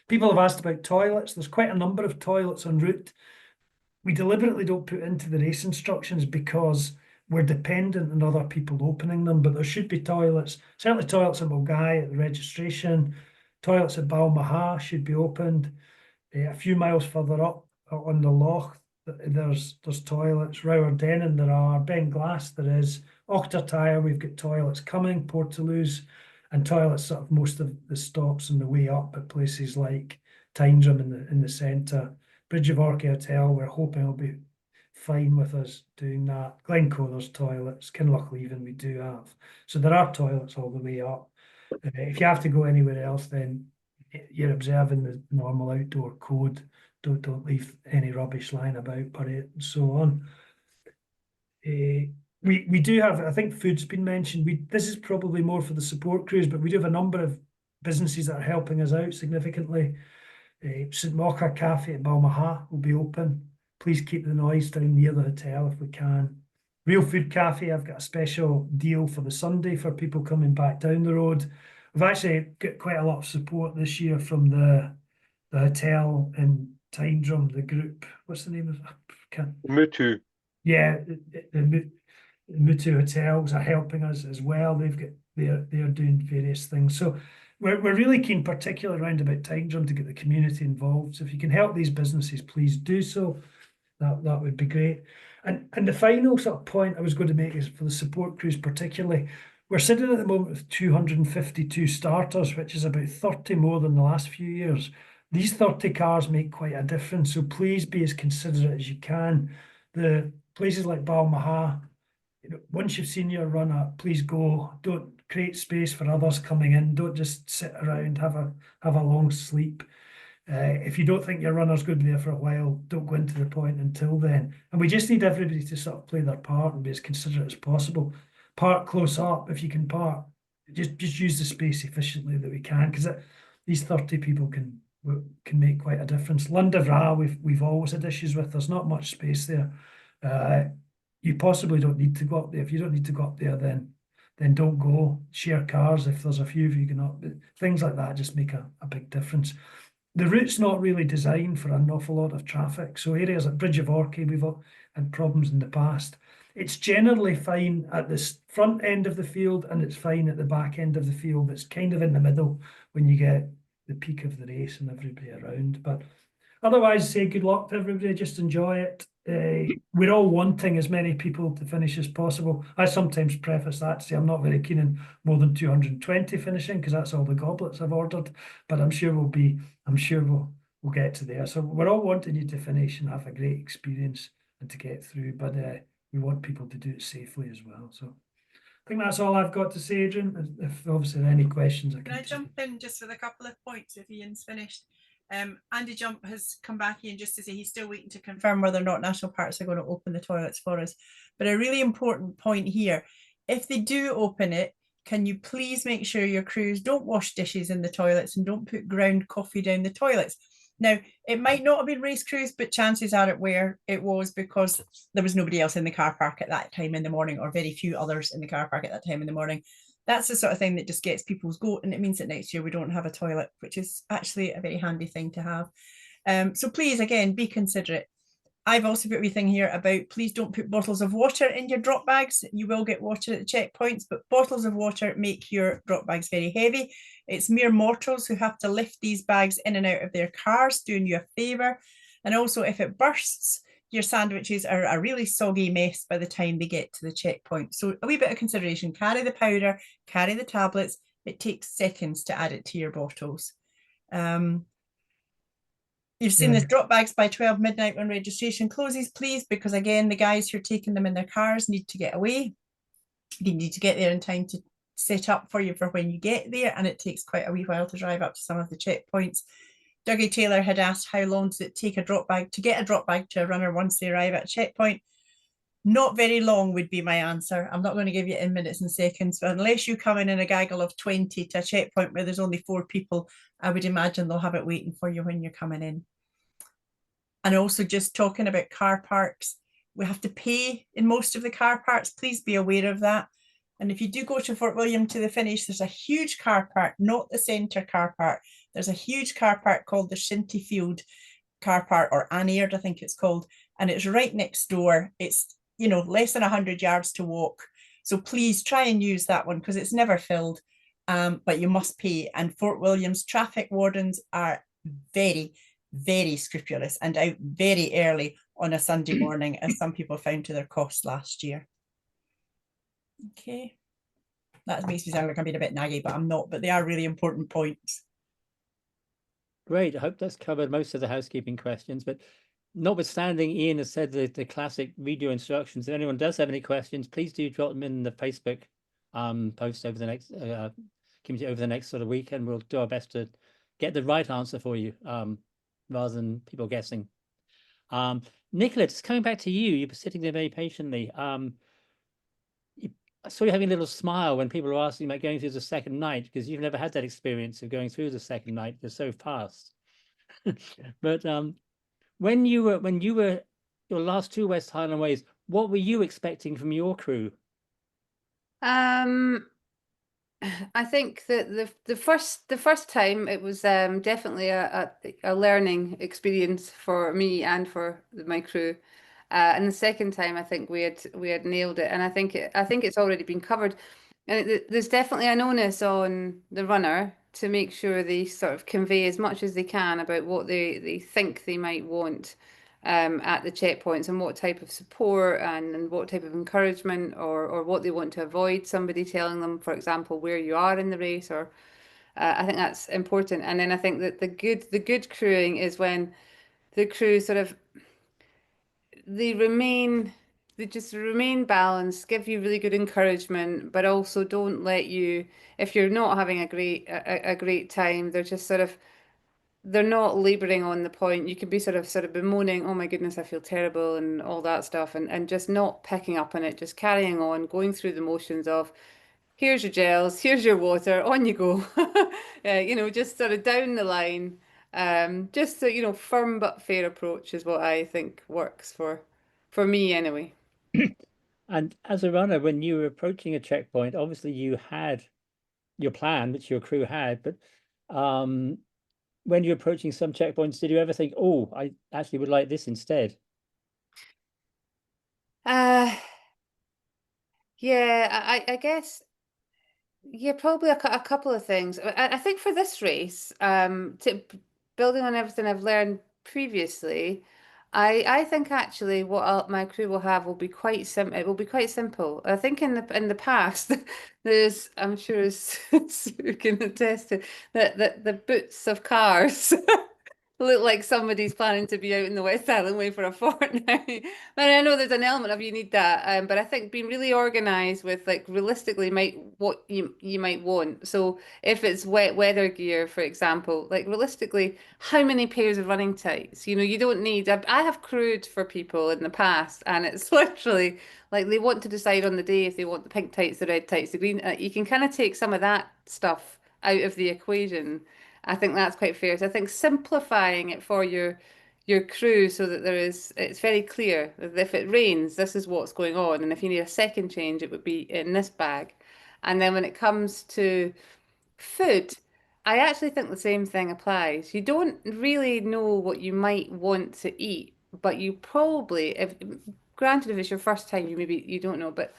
People have asked about toilets. There's quite a number of toilets en route. We deliberately don't put into the race instructions because we're dependent on other people opening them, but there should be toilets. Certainly toilets at Mulgaya at the registration. Toilets at Balmaha should be opened. A few miles further up on the loch, there's toilets. Rowerdennon there are. Benglass there is. Ochtertyre we've got toilets coming. Portaloos, and toilets sort of most of the stops on the way up at places like Tyndrum in the centre. Bridge of Orkney Hotel, we're hoping will be fine with us doing that. Glencoe, there's toilets. Kinlochleven we do have. So there are toilets all the way up. If you have to go anywhere else, then you're observing the normal outdoor code. Don't leave any rubbish lying about, parade and so on. We do have, I think food's been mentioned. This is probably more for the support crews, but we do have a number of businesses that are helping us out significantly. St Mocha Cafe at Balmaha will be open. Please keep the noise down near the hotel if we can. Real Food Cafe, I've got a special deal for the Sunday for people coming back down the road. We've actually got quite a lot of support this year from the hotel in Tyndrum, the group. What's the name of it? Mutu. Yeah, the Mutu hotels are helping us as well. They're doing various things. So we're really keen, particularly around about Tyndrum, to get the community involved. So if you can help these businesses, please do so. That would be great. And the final sort of point I was going to make is for the support crews particularly. We're sitting at the moment with 252 starters, which is about 30 more than the last few years. These 30 cars make quite a difference, so please be as considerate as you can. The places like Balmaha, once you've seen your runner, please go. Don't create space for others coming in. Don't just sit around, have a long sleep. If you don't think your runner's going to be there for a while, don't go into the point until then. And we just need everybody to sort of play their part and be as considerate as possible. Park close up if you can park. Just use the space efficiently that we can, because these 30 people can make quite a difference. Lundavra, we've always had issues with. There's not much space there. you possibly don't need to go up there. If you don't need to go up there, then don't go. Share cars if there's a few of you can up. Things like that just make a big difference. The route's not really designed for an awful lot of traffic. So areas like Bridge of Orchy, we've had problems in the past. It's generally fine at the front end of the field and it's fine at the back end of the field. It's kind of in the middle when you get the peak of the race and everybody around. But otherwise, say good luck to everybody. Just enjoy it. We're all wanting as many people to finish as possible. I sometimes preface that to say I'm not very keen on more than 220 finishing because that's all the goblets I've ordered. But I'm sure we'll get to there. So we're all wanting you to finish and have a great experience and to get through. But we want people to do it safely as well. So I think that's all I've got to say, Adrian. If obviously there are any questions, Can I jump in just with a couple of points if Ian's finished? Andy Jump has come back in just to say he's still waiting to confirm whether or not national parks are going to open the toilets for us. But a really important point here, if they do open it, can you please make sure your crews don't wash dishes in the toilets and don't put ground coffee down the toilets? Now, it might not have been race crews, but chances are it was because there was nobody else in the car park at that time in the morning, or very few others in the car park at that time in the morning. That's the sort of thing that just gets people's goat, and it means that next year we don't have a toilet, which is actually a very handy thing to have. So please, again, be considerate. I've also put a wee thing here about please don't put bottles of water in your drop bags. You will get water at the checkpoints, but bottles of water make your drop bags very heavy. It's mere mortals who have to lift these bags in and out of their cars, doing you a favour. And also, if it bursts, your sandwiches are a really soggy mess by the time they get to the checkpoint. So a wee bit of consideration. Carry the powder, carry the tablets. It takes seconds to add it to your bottles. You've seen this drop bags by 12 midnight when registration closes, please, because again, the guys who are taking them in their cars need to get away. You need to get there in time to set up for you for when you get there, and it takes quite a wee while to drive up to some of the checkpoints. Dougie Taylor had asked how long does it take to get a drop bag to a runner once they arrive at a checkpoint. Not very long would be my answer. I'm not going to give you in minutes and seconds, but unless you come in a gaggle of 20 to a checkpoint where there's only 4 people, I would imagine they'll have it waiting for you when you're coming in. And also, just talking about car parks, we have to pay in most of the car parks. Please be aware of that. And if you do go to Fort William to the finish, there's a huge car park, not the centre car park. There's a huge car park called the Shinty Field car park, or Annaird, I think it's called. And it's right next door. It's, you know, less than 100 yards to walk. So please try and use that one because it's never filled, but you must pay. And Fort William's traffic wardens are very, very scrupulous and out very early on a Sunday morning, as some people found to their cost last year. Okay, that makes me sound like I'm being a bit naggy, but I'm not. But they are really important points. Great. I hope that's covered most of the housekeeping questions. But notwithstanding, Ian has said the classic read your instructions. If anyone does have any questions, please do drop them in the Facebook post over the next community over the next sort of week, and we'll do our best to get the right answer for you, rather than people guessing. Nicola, just coming back to you, you were sitting there very patiently. I saw you having a little smile when people were asking about going through the second night, because you've never had that experience of going through the second night. You're so fast. But when you were your last 2 West Highland Ways, what were you expecting from your crew? I think that the first time it was definitely a learning experience for me and for my crew, and the second time I think we had nailed it, and I think it's already been covered, and there's definitely an onus on the runner to make sure they sort of convey as much as they can about what they think they might want at the checkpoints, and what type of support and what type of encouragement, or what they want to avoid somebody telling them, for example, where you are in the race, or I think that's important. And then I think that the good crewing is when the crew sort of they just remain balanced, give you really good encouragement, but also don't let you, if you're not having a great time, they're just sort of, they're not laboring on the point. You can be sort of bemoaning, oh my goodness, I feel terrible and all that stuff, and just not picking up on it, just carrying on, going through the motions of, here's your gels, here's your water, on you go. You know, just sort of down the line. Just so, you know, firm but fair approach is what I think works for me anyway. And as a runner, when you were approaching a checkpoint, obviously you had your plan, which your crew had, but when you're approaching some checkpoints, did you ever think, oh, I actually would like this instead? Yeah, I guess, yeah, probably a couple of things. I think for this race, building on everything I've learned previously, I think actually what my crew will have will be quite simple. It will be quite simple. I think in the past, I'm sure Sue can attest to that the boots of cars look like somebody's planning to be out in the West Island Way for a fortnight. But I know there's an element of you need that, but I think being really organized with like realistically what you might want. So if it's wet weather gear, for example, like realistically, how many pairs of running tights? You know, you don't need. I have crewed for people in the past, and it's literally like they want to decide on the day if they want the pink tights, the red tights, the green. You can kind of take some of that stuff out of the equation. I think that's quite fair. So I think simplifying it for your crew so that it's very clear that if it rains, this is what's going on. And if you need a second change, it would be in this bag. And then when it comes to food, I actually think the same thing applies. You don't really know what you might want to eat, but you probably, if granted, if it's your first time, you don't know, but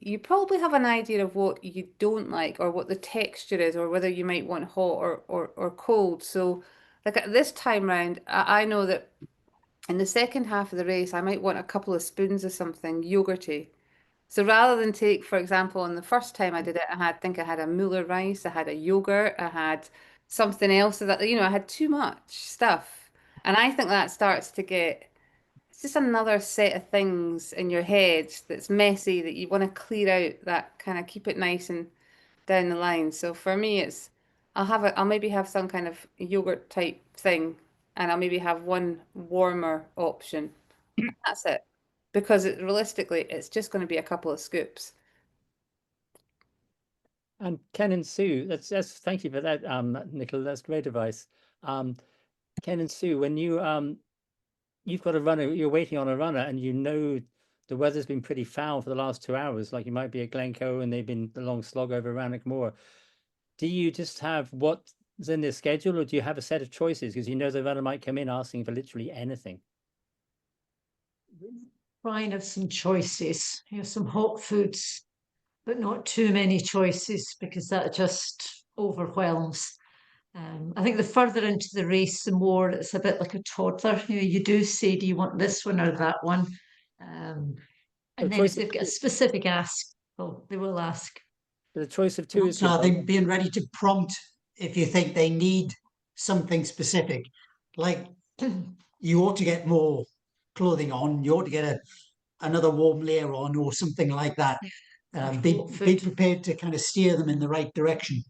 you probably have an idea of what you don't like or what the texture is or whether you might want hot or cold. So like at this time round, I know that in the second half of the race, I might want a couple of spoons of something yogurty. So rather than take, for example, on the first time I did it, think I had a Muller rice, I had a yogurt, I had something else that, I had too much stuff. And I think that starts to get it's just another set of things in your head that's messy that you want to clear out that kind of keep it nice and down the line. So for me, I'll maybe have some kind of yogurt type thing and I'll maybe have one warmer option. That's it. Because realistically, it's just going to be a couple of scoops. And Ken and Sue, that's thank you for that, Nicola. That's great advice. Ken and Sue, when you've got a runner, you're waiting on a runner, and you know the weather's been pretty foul for the last 2 hours. Like you might be at Glencoe, and they've been a long slog over Rannoch Moor. Do you just have what's in their schedule, or do you have a set of choices because you know the runner might come in asking for literally anything? Try and have some choices, some hot foods, but not too many choices because that just overwhelms. I think the further into the race, the more it's a bit like a toddler. You do say, do you want this one or that one? And then if they've got a specific ask, well, they will ask. The choice of two is So I think being ready to prompt if you think they need something specific, like you ought to get more clothing on, you ought to get another warm layer on or something like that. Be prepared to kind of steer them in the right direction.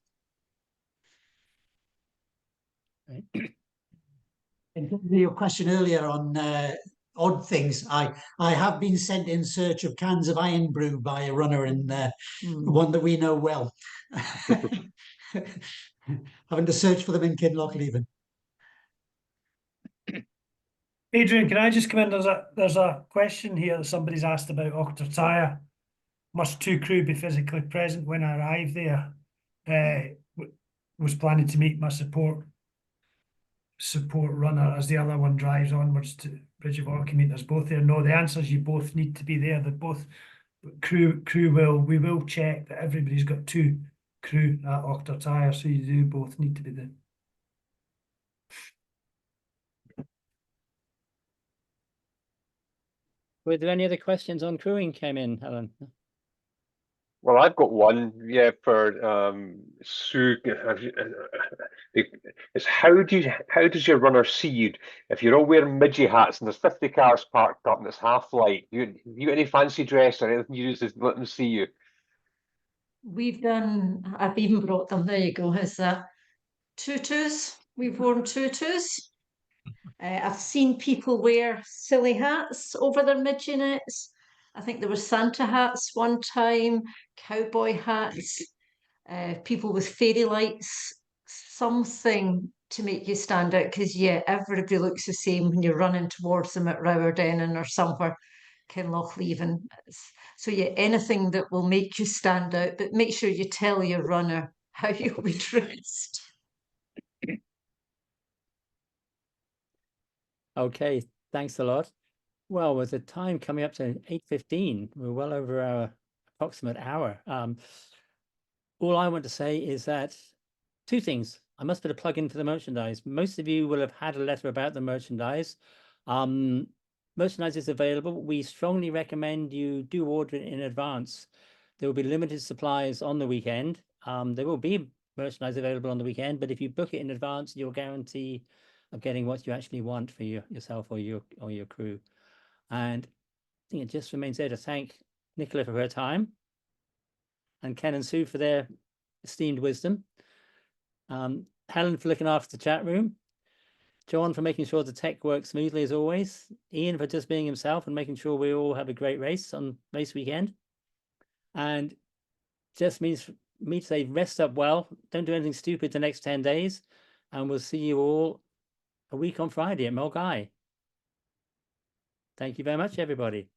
And your question earlier on odd things, I have been sent in search of cans of iron brew by a runner in one that we know well. Having to search for them in Kinloch even. Adrian, can I just come in? There's a question here that somebody's asked about Octortaya. Must two crew be physically present when I arrive there? Was planning to meet my support runner as the other one drives onwards to Bridge of Orkney. There's both there. No, the answer is you both need to be there. That both crew we will check that everybody's got two crew at Octortaya, so you do both need to be there. Were there any other questions on crewing came in, Helen? Well, I've got one, for Sue. It's how does your runner see you if you're all wearing midgie hats and there's 50 cars parked up and it's half light? You got any fancy dress or anything you use to let them see you? I've even brought them. There you go. Is that tutus? We've worn tutus. I've seen people wear silly hats over their midgie nets. I think there were Santa hats one time, cowboy hats, people with fairy lights, something to make you stand out because everybody looks the same when you're running towards them at Rowerdennan or somewhere. Kinlochleven. So yeah, anything that will make you stand out, but make sure you tell your runner how you'll be dressed. Okay, thanks a lot. Well, with the time coming up to 8:15, we're well over our approximate hour. All I want to say is that two things. I must put a plug in for the merchandise. Most of you will have had a letter about the merchandise. Merchandise is available. We strongly recommend you do order it in advance. There will be limited supplies on the weekend. There will be merchandise available on the weekend, but if you book it in advance, you'll guarantee of getting what you actually want for yourself or your crew. And I think it just remains there to thank Nicola for her time and Ken and Sue for their esteemed wisdom. Helen for looking after the chat room. John for making sure the tech works smoothly as always. Ian for just being himself and making sure we all have a great race on race weekend. And just means for me to say rest up well. Don't do anything stupid the next 10 days. And we'll see you all a week on Friday at Mulgai. Thank you very much, everybody.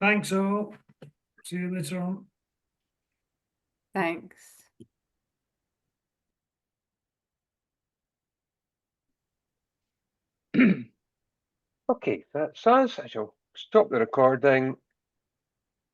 Thanks all. See you later on. Thanks. Okay, that's us. I shall stop the recording